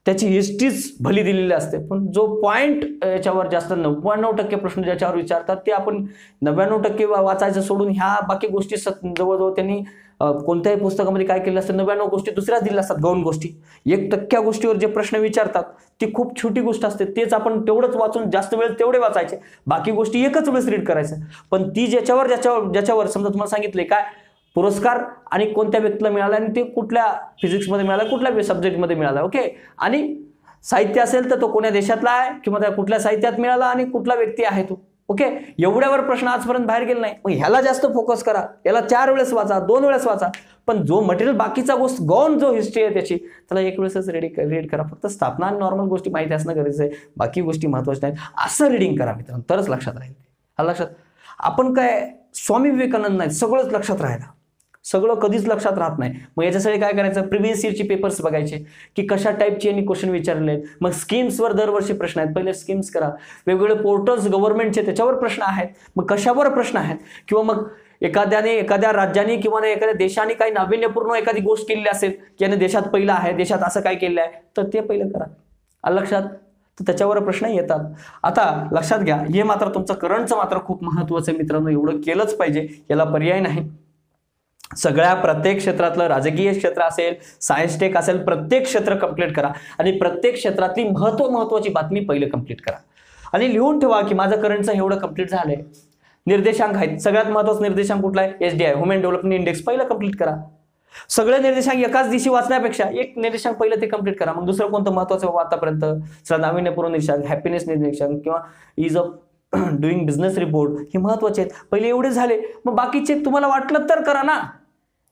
त्याची हिस्ट्रीच भली दिलेली असते, पण जो पॉईंट याच्यावर जास्त 99% प्रश्न ज्याच्यावर विचारतात ते आपण 99% वाचायचं सोडून ह्या बाकी गोष्टी जवळजवळ त्यांनी कोणत्याही पुस्तकामध्ये काय केलं असतं, 99 गोष्टी दुसऱ्याच दिल्या असतात, गौण गोष्टी. 1% गोष्टीवर जे प्रश्न विचारतात ती खूप छोटी गोष्ट असते, तेच आपण तेवढंच वाचून जास्त वेळ तेवढे वाचायचे, बाकी गोष्टी एकच वेळेस रीड करायचं. पण ती ज्याच्यावर समजा तुम्हाला सांगितले काय पुरस्कार आणि कोणत्या व्यक्तीला मिळाला आणि ते कुठल्या फिजिक्समध्ये मिळाला, कुठल्या सब्जेक्टमध्ये मिळाला, ओके, आणि साहित्य असेल तर तो कोण्या देशातला आहे किंवा त्या कुठल्या साहित्यात मिळाला आणि कुठला व्यक्ती आहे तो, ओके. एवढ्यावर प्रश्न आजपर्यंत बाहेर गेला नाही. मग ह्याला जास्त फोकस करा, याला 4 वेळेस वाचा, 2 वेळेस वाचा, पण जो मटेरियल बाकीचा गोष्ट गौण जो हिस्ट्री आहे त्याची त्याला 1 वेळेसच रीड करा. फक्त स्थापना आणि नॉर्मल गोष्टी माहिती असणं गरजेचं आहे, बाकी गोष्टी महत्त्वाच्या नाहीत. असं रीडिंग करा मित्रांनो, तरच लक्षात राहील. लक्षात आपण काय स्वामी विवेकानंद नाही, सगळंच लक्षात राहायला, सगळं कधीच लक्षात राहत नाही. मग याच्यासाठी काय करायचं, प्रिव्हियस इयरची पेपर्स बघायचे की कशा टाईपचे यांनी क्वेश्चन विचारले आहेत. मग स्कीम्सवर दरवर्षी प्रश्न आहेत, पहिले स्कीम्स करा. वेगवेगळे पोर्टल्स गव्हर्नमेंटचे त्याच्यावर प्रश्न आहेत, मग कशावर प्रश्न आहेत, किंवा मग एखाद्या राज्याने किंवा एखाद्या देशाने काही नाविन्यपूर्ण एखादी गोष्ट केलेली असेल की याने देशात पहिलं आहे, देशात असं काय केलं आहे, तर ते पहिलं करा. लक्षात, तर त्याच्यावर प्रश्न येतात. आता लक्षात घ्या, हे मात्र तुमचं करंटचं मात्र खूप महत्त्वाचं आहे मित्रांनो, एवढं केलंच पाहिजे, याला पर्याय नाही. सगळ्या प्रत्येक क्षेत्रातलं, राजकीय क्षेत्र असेल, सायन्स टेक असेल, प्रत्येक क्षेत्र कंप्लीट करा आणि प्रत्येक क्षेत्रातली महत्त्वाची बातमी पहिले कंप्लीट करा आणि लिहून ठेवा की माझं करंटचं एवढं कंप्लीट झालंय. निर्देशांक आहेत, सगळ्यात महत्त्वाचा निर्देशांक कुठला आहे, SDI, ह्युमन डेव्हलपमेंट इंडेक्स, पहिलं कंप्लीट करा. सगळे निर्देशांक एकाच दिवशी वाचण्यापेक्षा एक निर्देशांक पहिलं ते कंप्लीट करा. मग दुसरं कोणतं महत्त्वाचं आतापर्यंत, नाविन्यपूर्ण निर्देशांक, हॅपीनेस निर्देशांक किंवा is of doing business report, हे महत्त्वाचे आहेत. पहिले एवढे झाले, मग बाकीचे तुम्हाला वाटलं तर करा ना,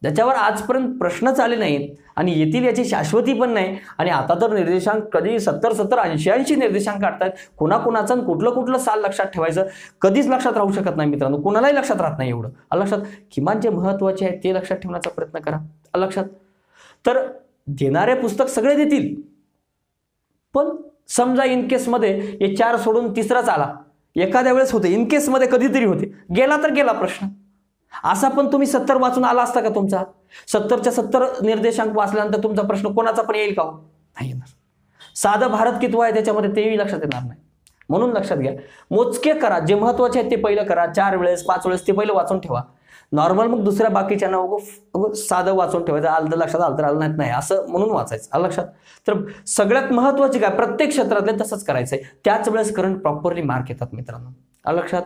ज्याच्यावर आजपर्यंत प्रश्नच आले नाहीत आणि येतील याची शाश्वती पण नाही. आणि आता तर निर्देशांक कधी 70, 80 निर्देशांक काढतात, कोणाकोणाचं कुठलं साल लक्षात ठेवायचं कधीच लक्षात राहू शकत नाही मित्रांनो, कोणालाही लक्षात राहत नाही एवढं. लक्षात, किमान जे महत्त्वाचे आहे ते लक्षात ठेवण्याचा प्रयत्न करा. लक्षात, तर देणारे पुस्तक सगळे देतील, पण समजा इनकेसमध्ये हे 4 सोडून तिसराच आला, एखाद्या वेळेस होते, इनकेसमध्ये कधीतरी होते, गेला तर गेला प्रश्न. असा पण तुम्ही 70 वाचून आला असता का, तुमचा 70च्या 70 निर्देशांक वाचल्यानंतर तुमचा प्रश्न कोणाचा पण येईल का, नाही येणार. साधं भारत कितवा आहे त्याच्यामध्ये तेही लक्षात येणार नाही. म्हणून लक्षात घ्या, मोजके करा, जे महत्त्वाचे आहेत ते पहिलं करा, 4 वेळेस 5 वेळेस ते पहिलं वाचून ठेवा. नॉर्मल मग दुसऱ्या बाकीच्या ना साधं वाचून ठेवायचं, आलं तर लक्षात, आलं तर आलं नाही असं म्हणून वाचायचं. लक्षात, तर सगळ्यात महत्त्वाचे काय, प्रत्येक क्षेत्रातले तसंच करायचंय, त्याच वेळेस करंट प्रॉपरली मार्क येतात मित्रांनो. लक्षात,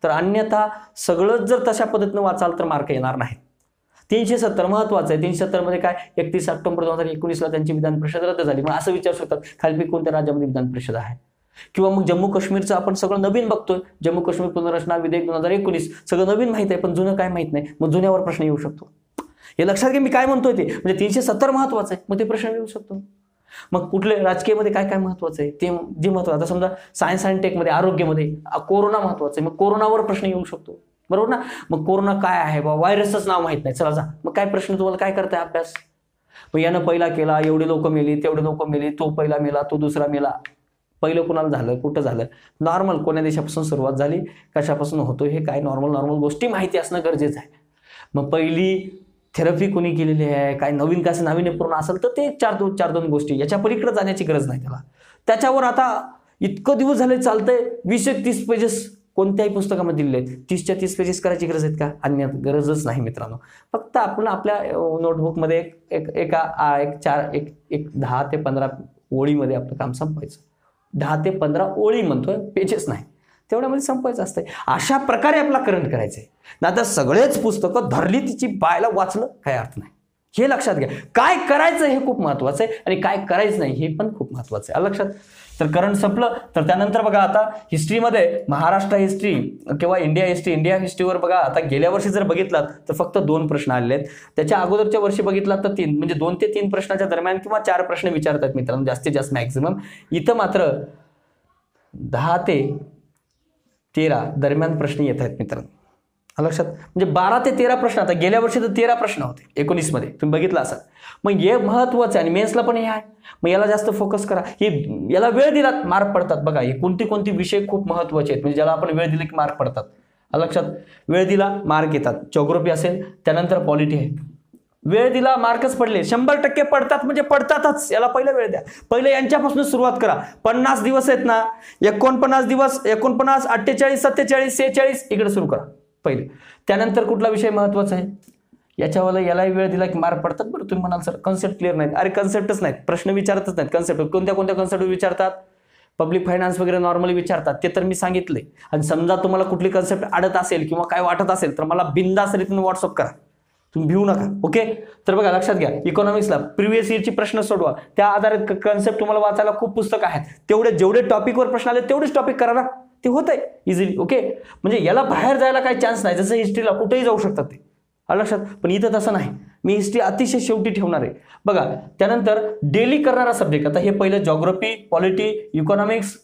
तर अन्यथा सगळंच जर तशा पद्धतीनं वाचाल तर मार्क येणार नाही. 370 महत्वाचं आहे. 370 मध्ये काय, 31 ऑक्टोबर 2019 ला त्यांची विधान परिषद रद्द झाली. मग असं विचारू शकतात खालीपैकी कोणत्या राज्यामध्ये विधान परिषद आहे, किंवा मग जम्मू काश्मीरचं आपण सगळं नवीन बघतोय, जम्मू काश्मीर पुनर्रचना विधेयक 2019 सगळं नवीन माहित आहे, पण जुनं काय माहित नाही, मग जुन्यावर प्रश्न येऊ शकतो. हे लक्षात घ्या मी काय म्हणतोय ते, म्हणजे 370 महत्वाचं आहे, मग ते प्रश्न येऊ शकतो. मग कुठले राजकीयमध्ये काय काय महत्वाचं आहे ते जे महत्वाचं, आता समजा सायन्स अँड टेकमध्ये, आरोग्यामध्ये कोरोना महत्वाचं आहे, मग कोरोनावर प्रश्न येऊ शकतो, बरोबर ना. मग कोरोना काय आहे बा, व्हायरसच नाव माहित नाही, चला जा, मग काय प्रश्न तुम्हाला काय करताय अभ्यास, मग यानं पहिला केला, एवढे लोक मेली, तेवढे लोक मेली, तो पहिला मेला, तो दुसरा मेला, पहिलं कुणाला झालं, कुठं झालं, नॉर्मल कोण्या देशापासून सुरुवात झाली, कशापासून होतो, हे काय नॉर्मल गोष्टी माहिती असणं गरजेचं आहे. मग पहिली थेरपी कोणी केलेली आहे, काय नवीन कसं नाविन्यपूर्ण असेल तर ते 4-2 गोष्टी, याच्या पलीकडे जाण्याची गरज नाही त्याला. त्याच्यावर आता इतकं दिवस झाले चालतंय, 20-30 पेजेस कोणत्याही पुस्तकामध्ये दिलेले आहेत, 30च्या 30 पेजेस करायची गरज आहेत का, अन्य गरजच नाही मित्रांनो. फक्त आपण आपल्या नोटबुकमध्ये एक 10 ते 15 ओळीमध्ये आपलं काम संपवायचं. 10 ते 15 ओळी म्हणतोय, पेजेस नाही, तेवढ्यामध्ये संपवायचं असतंय. अशा प्रकारे आपला करंट करायचंय. ना तर सगळेच पुस्तकं धरली तिची बायला वाचलं काय अर्थ नाही. हे लक्षात घ्या, काय करायचं हे खूप महत्वाचं आहे आणि काय करायचं नाही हे पण खूप महत्वाचं आहे. लक्षात, तर करंट संपलं. तर त्यानंतर बघा आता हिस्ट्रीमध्ये महाराष्ट्र हिस्ट्री किंवा इंडिया हिस्ट्रीवर बघा, आता गेल्या वर्षी जर बघितलात तर फक्त 2 प्रश्न आलेले आहेत. त्याच्या अगोदरच्या वर्षी बघितलात तर 3, म्हणजे 2 ते 3 प्रश्नाच्या दरम्यान किंवा 4 प्रश्न विचारतात मित्रांनो, जास्तीत जास्त मॅक्झिमम. इथं मात्र 10 ते 13 दरम्यान प्रश्न येत आहेत मित्रांनो. लक्षात, म्हणजे 12 ते 13 प्रश्न. आता गेल्या वर्षी तर 13 प्रश्न होते 19 मध्ये, तुम्ही बघितलं असाल. मग हे महत्वाचं आहे आणि मेन्सला पण हे आहे, मग याला जास्त फोकस करा. याला वेळ दिलात मार्क पडतात. बघा हे कोणते विषय खूप महत्वाचे आहेत, म्हणजे ज्याला आपण वेळ दिले की मार्क पडतात. लक्षात, वेळ दिला मार्क येतात. जिओग्राफी असेल, त्यानंतर पॉलिटी आहे, वेळ दिला, मार्कच पडले. 100% पडतात म्हणजे पडतातच, याला पहिला वेळ द्या. पहिले यांच्यापासून सुरुवात करा. 50 दिवस आहेत ना, 49 दिवस, 49, 48, 47, 46 इकडे सुरू करा पहिले. त्यानंतर कुठला विषय महत्वाचा आहे याच्यावर यालाही वेळ दिला की मार्क पडतात. बरं तुम्ही म्हणाल सर कन्सेप्ट क्लिअर नाहीत. अरे कन्सेप्टच नाहीत, प्रश्न विचारतच नाहीत. कन्सेप्ट कोणत्या कोणत्या कन्सेप्ट विचारतात? पब्लिक फायनान्स वगैरे नॉर्मली विचारतात, ते तर मी सांगितले. आणि समजा तुम्हाला कुठली कन्सेप्ट अडत असेल किंवा काय वाटत असेल तर मला बिनधास्त रीतीने व्हॉट्सअप करा, तुम्ही भिवू नका. ओके, तर बघा लक्षात घ्या, इकॉनॉमिक्सला प्रिव्हियस इयरची प्रश्न सोडवा, त्या आधारित कन्सेप्ट तुम्हाला वाचायला खूप पुस्तक आहेत. तेवढे जेवढे टॉपिकवर प्रश्न आले तेवढेच टॉपिक करा ना, ते होत आहे इझिली. ओके, म्हणजे याला बाहेर जायला काही चान्स नाही. जसं हिस्ट्रीला कुठेही जाऊ शकतात ते, लक्षात. पण इथं तसं नाही, मी हिस्ट्री अतिशय शेवटी ठेवणार आहे. बघा त्यानंतर डेली करणारा सब्जेक्ट, आता हे पहिलं जॉग्राफी, पॉलिटी, इकॉनॉमिक्स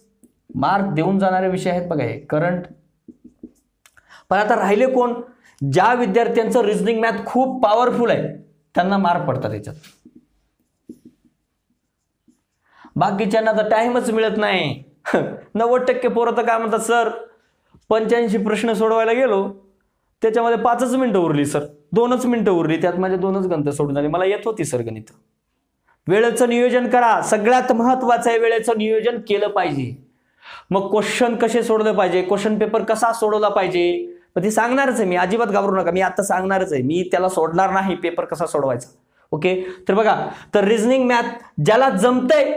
मार्क देऊन जाणारे विषय आहेत. बघा हे करंट. पण आता राहिले कोण? ज्या विद्यार्थ्यांचं रिझनिंग मॅथ खूप पॉवरफुल आहे त्यांना मार्क पडतात याच्यात. बाकीच्यांना तर टाइमच मिळत नाही. 90% पोरं तर काय म्हणतात, सर 85 प्रश्न सोडवायला गेलो त्याच्यामध्ये 5च मिनिटं उरली सर, 2च मिनिटं उरली, त्यात माझे 2च गणितं सोडून झाली. मला येत होती सर गणित. वेळेचं नियोजन करा, सगळ्यात महत्वाचं आहे वेळेचं नियोजन केलं पाहिजे. मग क्वेश्चन कसे सोडले पाहिजे, क्वेश्चन पेपर कसा सोडवला पाहिजे ते सांगणारच आहे मी, अजिबात घाबरू नका. मी आता सांगणारच आहे, मी त्याला सोडणार नाही पेपर कसा सोडवायचा. ओके, तर बघा, तर रिझनिंग मॅथ ज्याला जमतंय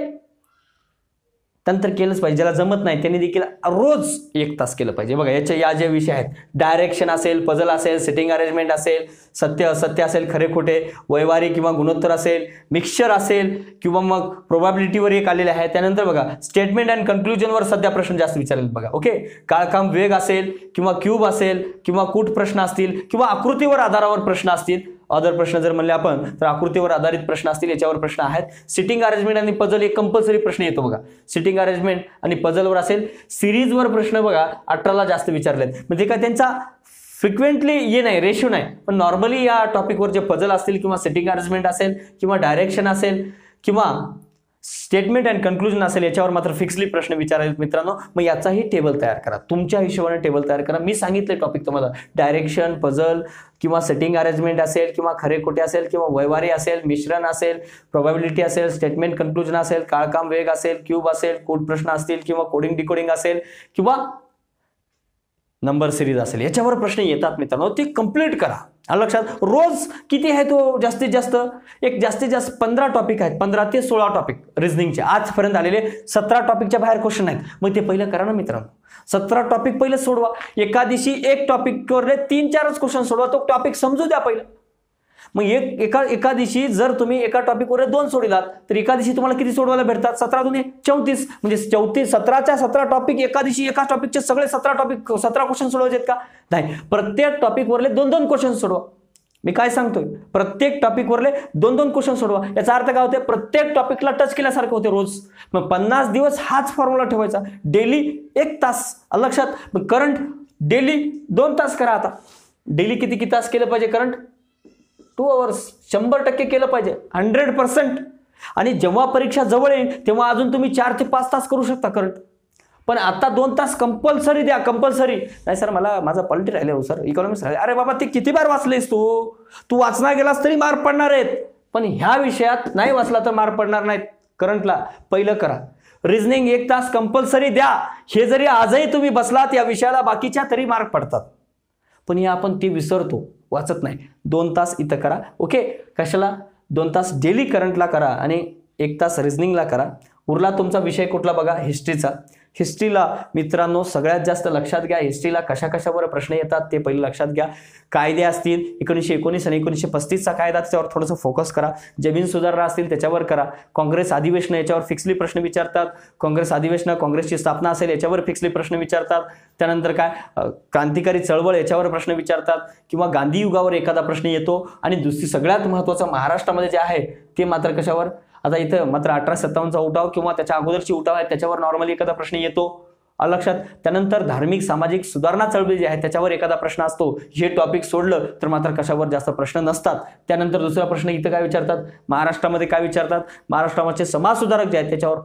नंतर केलंच पाहिजे, ज्याला जमत नाही त्यांनी देखील रोज 1 तास केलं पाहिजे. बघा या जे विषय आहेत, डायरेक्शन असेल, पझल असेल, सिटिंग अरेंजमेंट असेल, सत्य असत्य असेल, खरे खोटे, वैवारी किंवा गुणोत्तर असेल, मिक्सचर असेल किंवा मग प्रोबॅबिलिटीवर एक आलेले आहे. त्यानंतर बघा स्टेटमेंट अँड कन्क्लुजनवर सध्या प्रश्न जास्त विचारले. बघा ओके, काळकाम वेग असेल किंवा क्यूब असेल किंवा कूट प्रश्न असतील किंवा आकृतीवर आधारावर प्रश्न असतील. अदर प्रश्न जर म्हणले आपण तर आकृतीवर आधारित प्रश्न असतील, याच्यावर प्रश्न आहेत. सिटिंग अरेंजमेंट आणि पझल एक कंपल्सरी प्रश्न येतो. बघा सिटिंग अरेंजमेंट आणि पझलवर असेल. सिरीजवर प्रश्न बघा 18ला जास्त विचारलेत, म्हणजे काय त्यांचा फ्रिक्वेंटली ये नाही, रेशो नाही, पण नॉर्मली या टॉपिकवर जे पझल असतील किंवा सिटिंग अरेंजमेंट असेल किंवा डायरेक्शन असेल किंवा स्टेटमेंट अँड कन्क्लुजन असेल याच्यावर मात्र फिक्सली प्रश्न विचारायचे मित्रांनो. मग याचाही टेबल तयार करा, तुमच्या हिशोबाने टेबल तयार करा. मी सांगितले टॉपिक तुम्हाला, डायरेक्शन, पझल किंवा सेटिंग अरेंजमेंट असेल किंवा खरे खोटे असेल किंवा वैवारी असेल, मिश्रण असेल, प्रोबॅबिलिटी असेल, स्टेटमेंट कन्क्लुजन असेल, काळकाम वेग असेल, क्यूब असेल, कोड प्रश्न असतील किंवा कोडिंग डिकोडिंग असेल किंवा नंबर सिरीज असेल, याच्यावर प्रश्न येतात मित्रांनो, ते कंप्लीट करा. लक्षात. रोज किती आहे तो जास्तीत जास्त 15 टॉपिक आहेत, 15 ते 16 टॉपिक रिझनिंगचे आजपर्यंत आलेले. 17 टॉपिकच्या बाहेर क्वेश्चन आहेत. मग ते पहिलं करा ना मित्रांनो, 17 टॉपिक पहिले सोडवा. एका दिवशी एक टॉपिकवर 3-4च क्वेश्चन सोडवा, तो टॉपिक समजू द्या पहिलं. मग एका दिवशी जर तुम्ही एका टॉपिकवर 2 सोडलात तर एका दिवशी तुम्हाला किती सोडवायला भेटतात? 17 दुने 34, म्हणजे 17च्या 17 टॉपिक एका दिवशी, एका टॉपिकचे सगळे 17 क्वेश्चन सोडवायचे आहेत का? नाही, प्रत्येक टॉपिकवरले 2-2 क्वेश्चन सोडवा. मी काय सांगतोय, प्रत्येक टॉपिकवरले 2-2 क्वेश्चन सोडवा. याचा अर्थ काय होते? प्रत्येक टॉपिकला टच केल्यासारखं होते रोज. मग 50 दिवस हाच फॉर्म्युला ठेवायचा, डेली 1 तास. लक्षात. मग करंट डेली 2 तास करा. आता डेली किती तास केलं पाहिजे करंट? 2 आवर्स. 100% केलं पाहिजे, 100%. आणि जेव्हा परीक्षा जवळ येईल तेव्हा अजून तुम्ही 4 ते 5 तास करू शकता करंट. पण आता 2 तास कंपल्सरी द्या, कंपल्सरी. नाही सर माझा पॉलिटी राहिले हो सर, इकॉनॉमिक्स राहिले. अरे बाबा, ते किती बार वाचलेस तू वाचना गेलास तरी मार्क पडणार आहेत, पण ह्या विषयात नाही वाचला तर मार्क पडणार नाहीत. करंटला पहिलं करा. रिझनिंग 1 तास कंपल्सरी द्या. हे जरी आजही तुम्ही बसलात या विषयाला बाकीच्या तरी मार्क पडतात, पण हे आपण ते विसरतो, वाचत नाही. 2 तास इथं करा. ओके, कशाला? 2 तास डेली करंटला करा आणि 1 तास रिझनिंगला करा. उरला तुमचा विषय कुठला? बघा हिस्ट्रीचा. हिस्ट्रीला मित्रांनो सगळ्यात जास्त लक्षात घ्या, हिस्ट्रीला कशावर प्रश्न येतात ते पहिले लक्षात घ्या. कायदे असतील 1919 आणि 1935चा कायदा, त्याच्यावर थोडंसं फोकस करा. जमीन सुधारणा असतील त्याच्यावर करा. काँग्रेस अधिवेशन याच्यावर फिक्सली प्रश्न विचारतात. काँग्रेस अधिवेशन, काँग्रेसची स्थापना असेल याच्यावर फिक्सली प्रश्न विचारतात. त्यानंतर काय क्रांतिकारी चळवळ याच्यावर प्रश्न विचारतात किंवा गांधी युगावर एखादा प्रश्न येतो. आणि दुसरी सगळ्यात महत्त्वाचं महाराष्ट्रामध्ये जे आहे ते मात्र कशावर? आता इथं मात्र 1857चा उठाव किंवा त्याच्या अगोदरची उठाव आहे त्याच्यावर नॉर्मली एखादा प्रश्न येतो. लक्षात. त्यानंतर धार्मिक सामाजिक सुधारणा चळवळी जी आहे त्याच्यावर एखादा प्रश्न असतो. हे टॉपिक सोडलं तर मात्र कशावर जास्त प्रश्न नसतात. त्यानंतर दुसरा प्रश्न इथं काय विचारतात? महाराष्ट्रामध्ये काय विचारतात? महाराष्ट्रामध्ये समाज सुधारक जे आहेत त्याच्यावर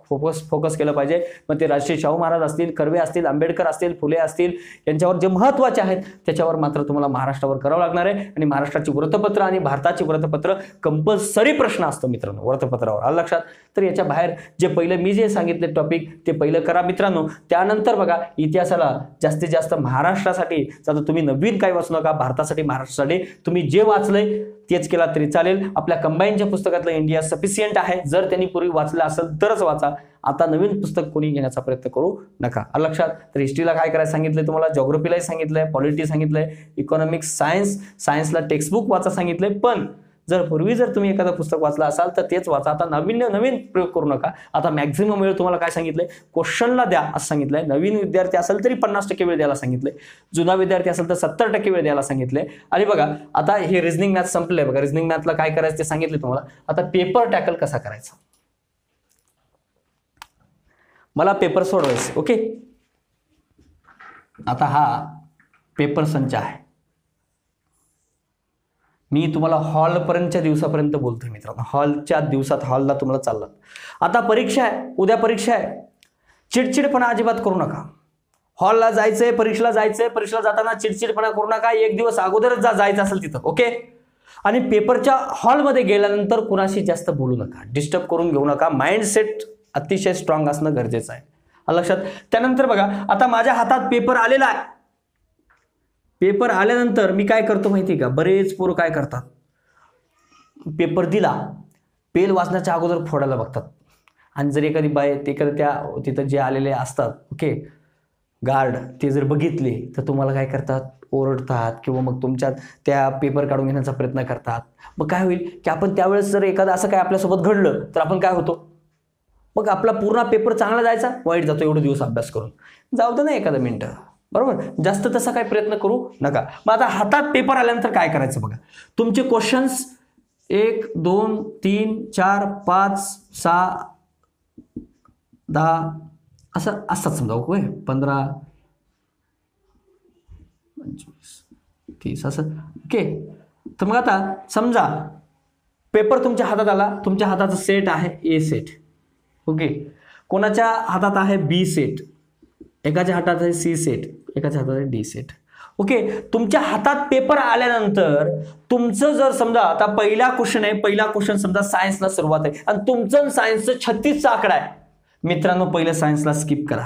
फोकस केलं पाहिजे. मग ते राजश्री शाहू महाराज असतील, कर्वे असतील, आंबेडकर असतील, फुले असतील, यांच्यावर जे महत्त्वाचे आहेत त्याच्यावर मात्र तुम्हाला महाराष्ट्रावर करावं लागणार आहे. आणि महाराष्ट्राची वृत्तपत्र आणि भारताची वृत्तपत्र कंपल्सरी प्रश्न असतो मित्रांनो वृत्तपत्रावर, आलं लक्षात. तर याच्या बाहेर जे पहिलं मी जे सांगितले टॉपिक ते पहिलं करा मित्रांनो. त्यानंतर बघा इतिहासाला जास्तीत जास्त महाराष्ट्रासाठी आता तुम्ही नवीन काही वाचू नका, भारतासाठी महाराष्ट्रासाठी तुम्ही जे वाचलंय तेच केला तरी चालेल. आपल्या कंबाईनच्या पुस्तकातलं इंडिया सफिशियंट आहे, जर त्यांनी पूर्वी वाचलं असेल तरच वाचा. आता नवीन पुस्तक कोणी घेण्याचा प्रयत्न करू नका, लक्षात. तर हिस्ट्रीला काय करायला सांगितलंय तुम्हाला, ज्योग्राफीलाही सांगितलंय, पॉलिटी सांगितलंय, इकॉनॉमिक्स, सायन्सला टेक्स्टबुक वाचा सांगितलंय. पण जर पूर्वी जर तुम्ही एखादं पुस्तक वाचलं असाल तर तेच वाचा. आता नवीन प्रयोग करू नका. आता मॅक्झिमम वेळ तुम्हाला काय सांगितलंय, क्वेश्चनला द्या असं सांगितलंय. नवीन विद्यार्थी असेल तरी 50% वेळ द्यायला सांगितलंय, जुना विद्यार्थी असेल तर 70% वेळ द्यायला सांगितलंय. आणि बघा आता हे रिझनिंग मॅथ संपलंय. बघा रिझनिंग मॅथला काय करायचं ते सांगितले तुम्हाला. आता पेपर टॅकल कसा करायचा, मला पेपर सोडवायचं. ओके, आता हा पेपर संच आहे. मी तुम्हाला हॉलपर्यंतच्या दिवसापर्यंत बोलतोय मित्रांनो. हॉलच्या दिवसात हॉलला तुम्हाला चाललं. आता परीक्षा आहे, उद्या परीक्षा आहे. चिडचिडपणा अजिबात करू नका. हॉलला जायचंय, परीक्षेला जायचंय, परीक्षेला जाताना चिडचिडपणा करू नका. एक दिवस अगोदरच जायचं असेल तिथं. ओके, आणि पेपरच्या हॉलमध्ये गेल्यानंतर कुणाशी जास्त बोलू नका, डिस्टर्ब करून घेऊ नका. माइंडसेट अतिशय स्ट्रॉंग असणं गरजेचं आहे, लक्षात. त्यानंतर बघा आता माझ्या हातात पेपर आलेला आहे. पेपर आल्यानंतर मी काय करतो माहिती का, बरेच पोरं काय करतात, पेपर दिला, पेल वाचण्याच्या अगोदर फोडायला बघतात. आणि जर एखादी बाय त्या तिथं जे आलेले असतात ओके गार्ड, ते जर बघितले तर तुम्हाला काय करतात, ओरडतात किंवा मग तुमच्यात त्या पेपर काढून घेण्याचा प्रयत्न करतात. मग काय होईल की आपण त्यावेळेस जर एखादं असं काय आपल्यासोबत घडलं तर आपण काय होतो, मग आपला पूर्ण पेपर चांगला जायचा वाईट जातो. एवढे दिवस अभ्यास करून जाऊ दे ना एखादं मिनिटं, बरोबर. जास्त तसा काही प्रयत्न करू नका. मग आता हातात पेपर आल्यानंतर काय करायचं बघा. तुमचे क्वेश्चन्स 1 2 3 4 5 6 10 असं असतात समजा. ओके, 15 25 30 असं. ओके, तर मग आता समजा पेपर तुमच्या हातात आला. तुमच्या हाताचा सेट आहे ए सेट. ओके, कोणाच्या हातात आहे बी सेट, एकाच्या हातात आहे सी सेट, एकाच्या हातात आहे डी सेट. ओके, तुमच्या हातात पेपर आल्यानंतर तुमचं जर समजा आता पहिला क्वेश्चन आहे, पहिला क्वेश्चन समजा सायन्सला सुरुवात आहे आणि तुमचं सायन्सचं 36चा आकडा आहे. मित्रांनो पहिलं सायन्सला स्किप करा.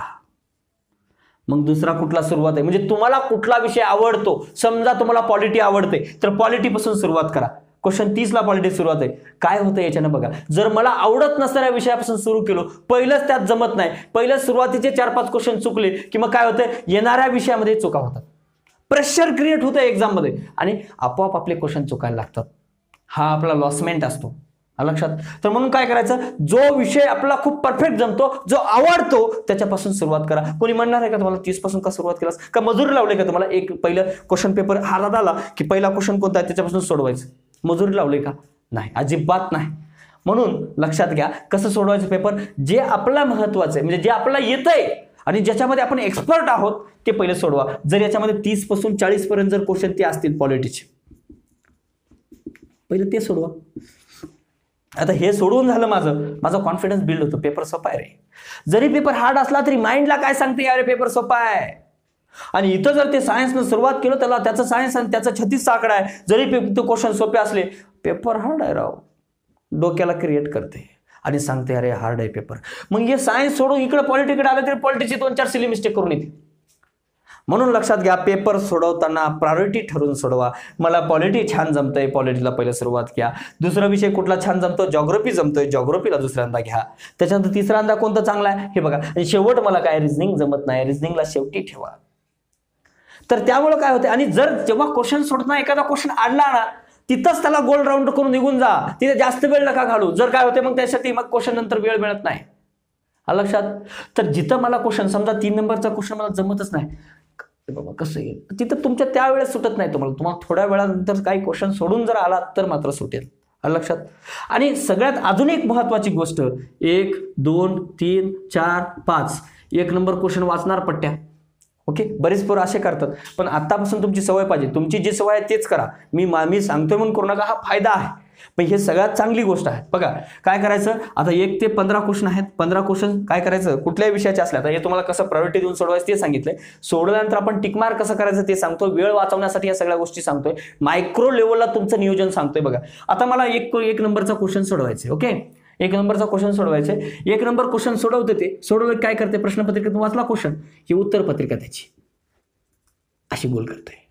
मग दुसरा कुठला सुरुवात आहे, म्हणजे तुम्हाला कुठला विषय आवडतो. समजा तुम्हाला पॉलिटी आवडते तर पॉलिटी पासून सुरुवात करा. क्वेश्चन 30ला पॉलिटी सुरुवात आहे. काय होतं याच्यानं बघा, जर मला आवडत नसणाऱ्या विषयापासून सुरू केलो, पहिलंच त्यात जमत नाही, पहिलं सुरुवातीचे 4-5 क्वेश्चन चुकले की मग काय होतं, येणाऱ्या विषयामध्ये चुका होतात, प्रेशर क्रिएट होतं एक्झाम मध्ये आणि आपोआप आपले क्वेश्चन चुकायला लागतात. हा आपला लॉसमेंट असतो, लक्षात. तर म्हणून काय करायचं, जो विषय आपला खूप परफेक्ट जमतो, जो आवडतो त्याच्यापासून सुरुवात करा. कोणी म्हणणार आहे का तुम्हाला 30 पासून का सुरुवात केलास, का मजुरी लावले का तुम्हाला, एक पहिलं क्वेश्चन पेपर हातात आला की पहिला क्वेश्चन कोणता आहे त्याच्यापासून सोडवायचं, मजुरी लावले का, नाही, अजिबात नाही. म्हणून लक्षात घ्या कसं सोडवायचं पेपर, जे आपला महत्वाचं आहे म्हणजे जे आपल्याला येतंय आणि ज्याच्यामध्ये आपण एक्सपर्ट आहोत ते पहिले सोडवा. जर याच्यामध्ये 30 पासून 40 पर्यंत जर क्वेश्चन ते असतील पॉलिटीचे, पहिले ते सोडवा. आता हे सोडून झालं माझा कॉन्फिडन्स बिल्ड होतो, पेपर सोपा आहे रे. जरी पेपर हार्ड असला तरी माइंडला काय सांगते, अरे पेपर सोपा आहे. आणि इथं जर ते सायन्सनं सुरुवात केलं त्याला त्याचं सायन्स आणि त्याचा 36चा आकडा आहे, जरी क्वेश्चन सोपे असले, पेपर हार्ड आहे राव, डोक्याला क्रिएट करते आणि सांगते अरे हार्ड आहे पेपर. मग हे सायन्स सोडून इकडे पॉलिटिकडे आलं तरी पॉलिटिची 2-4 सिली मिस्टेक करून येते. म्हणून लक्षात घ्या, पेपर सोडवताना प्रायोरिटी ठरवून सोडवा. मला पॉलिटी छान जमतंय, पॉलिटीला पहिलं सुरुवात घ्या. दुसरा विषय कुठला छान जमतो, ज्योग्राफी जमतोय, ज्योग्राफीला दुसऱ्यांदा घ्या. त्याच्यानंतर तिसऱ्यांदा कोणतं चांगला आहे हे बघा. आणि शेवट मला काय रिझनिंग जमत नाही, रिझनिंगला शेवटी ठेवा. तर त्यामुळे काय होते, आणि जर जेव्हा क्वेश्चन सोडताना एखादा क्वेश्चन आणला ना तिथंच त्याला गोल राऊंड करून निघून जा, तिथे जास्त वेळ नका घालू. जर काय होते मग त्यासाठी मग क्वेश्चन नंतर वेळ मिळत नाही, लक्षात. तर जिथं मला क्वेश्चन समजा 3 नंबरचा क्वेश्चन मला जमतच नाही, बाबा कसं येईल, तिथं तुमच्या त्यावेळेस सुटत नाही तुम्हाला थोड्या वेळानंतर काही क्वेश्चन सोडून जर आला तर मात्र सुटेल, लक्षात. आणि सगळ्यात अजून एक महत्वाची गोष्ट, 1 2 3 4 5 1 नंबर क्वेश्चन वाचणार पट्ट्या. ओके, बरेच पोरं असे करतात, पण आतापासून तुमची सवय पाहिजे. तुमची जी सवय आहे तेच करा. मी सांगतोय म्हणून करू नका, हा फायदा आहे. पण हे सगळ्यात चांगली गोष्ट आहे. बघा काय करायचं, आता 1 ते 15 क्वेश्चन आहेत. 15 क्वेश्चन काय करायचं, कुठल्याही विषयाचे असले, आता हे तुम्हाला कसं प्रायोरिटी देऊन सोडवायचं ते सांगितलंय. सोडवल्यानंतर आपण टिक मार्क कसं करायचं ते सांगतो, वेळ वाचवण्यासाठी या सगळ्या गोष्टी सांगतोय, मायक्रो लेवलला तुमचं नियोजन सांगतोय. बघा आता मला एक नंबरचा क्वेश्चन सोडवायचे. ओके, 1 नंबरचा क्वेश्चन सोडवायचे. 1 नंबर क्वेश्चन सोडवते, ते सोडवलं काय करते, प्रश्नपत्रिकेतून वाचला क्वेश्चन, ही उत्तर पत्रिका त्याची अशी गोल करते.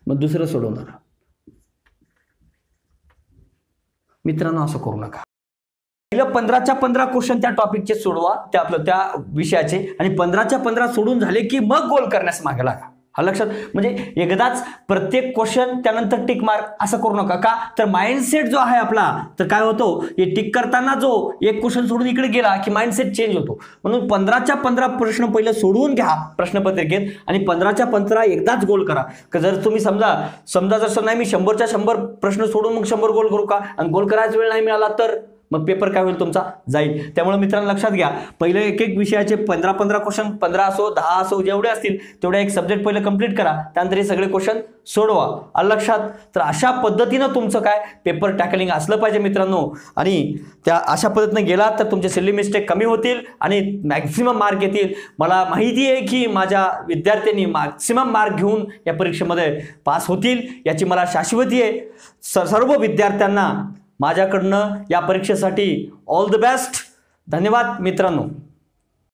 मग दुसरं सोडवणार. मित्रांनो असं करू नका. पहिलं 15च्या 15 क्वेश्चन त्या टॉपिकचे सोडवा, त्या विषयाचे, आणि 15च्या 15 सोडून झाले की मग गोल करण्यास मागे लागा. हा लक्षात, म्हणजे एकदाच प्रत्येक क्वेश्चन त्यानंतर टिक मार्क असं करू नका. का तर माइंडसेट जो आहे आपला, तर काय होतो, हे टिक करताना जो एक क्वेश्चन सोडून इकडे गेला की माइंडसेट चेंज होतो. म्हणून 15च्या 15 प्रश्न पहिले सोडवून घ्या प्रश्नपत्रिकेत, आणि 15च्या 15 एकदाच गोल करा. जर तुम्ही समजा जसं नाही, मी 100च्या 100 प्रश्न सोडून मग 100 गोल करू का, आणि गोल करायचा वेळ नाही मिळाला तर मग पेपर काय होईल, तुमचा जाईल. त्यामुळे मित्रांनो लक्षात घ्या, पहिले एक विषयाचे 15 क्वेश्चन, 15 असो 10 असो, जेवढे असतील तेवढे एक सब्जेक्ट पहिले कंप्लीट करा, त्यानंतर हे सगळे क्वेश्चन सोडवा. आलं लक्षात. तर अशा पद्धतीनं तुमचं काय पेपर टॅकलिंग असलं पाहिजे मित्रांनो, आणि त्या अशा पद्धतीने गेला तर तुमचे सिली मिस्टेक कमी होतील आणि मॅक्सिमम मार्क येतील. मला माहिती आहे की माझ्या विद्यार्थ्यांनी मॅक्सिमम मार्क घेऊन या परीक्षेमध्ये पास होतील, याची मला शाश्वती आहे. सर्व विद्यार्थ्यांना माझ्याकडनं या परीक्षेसाठी ऑल द बेस्ट. धन्यवाद मित्रांनो.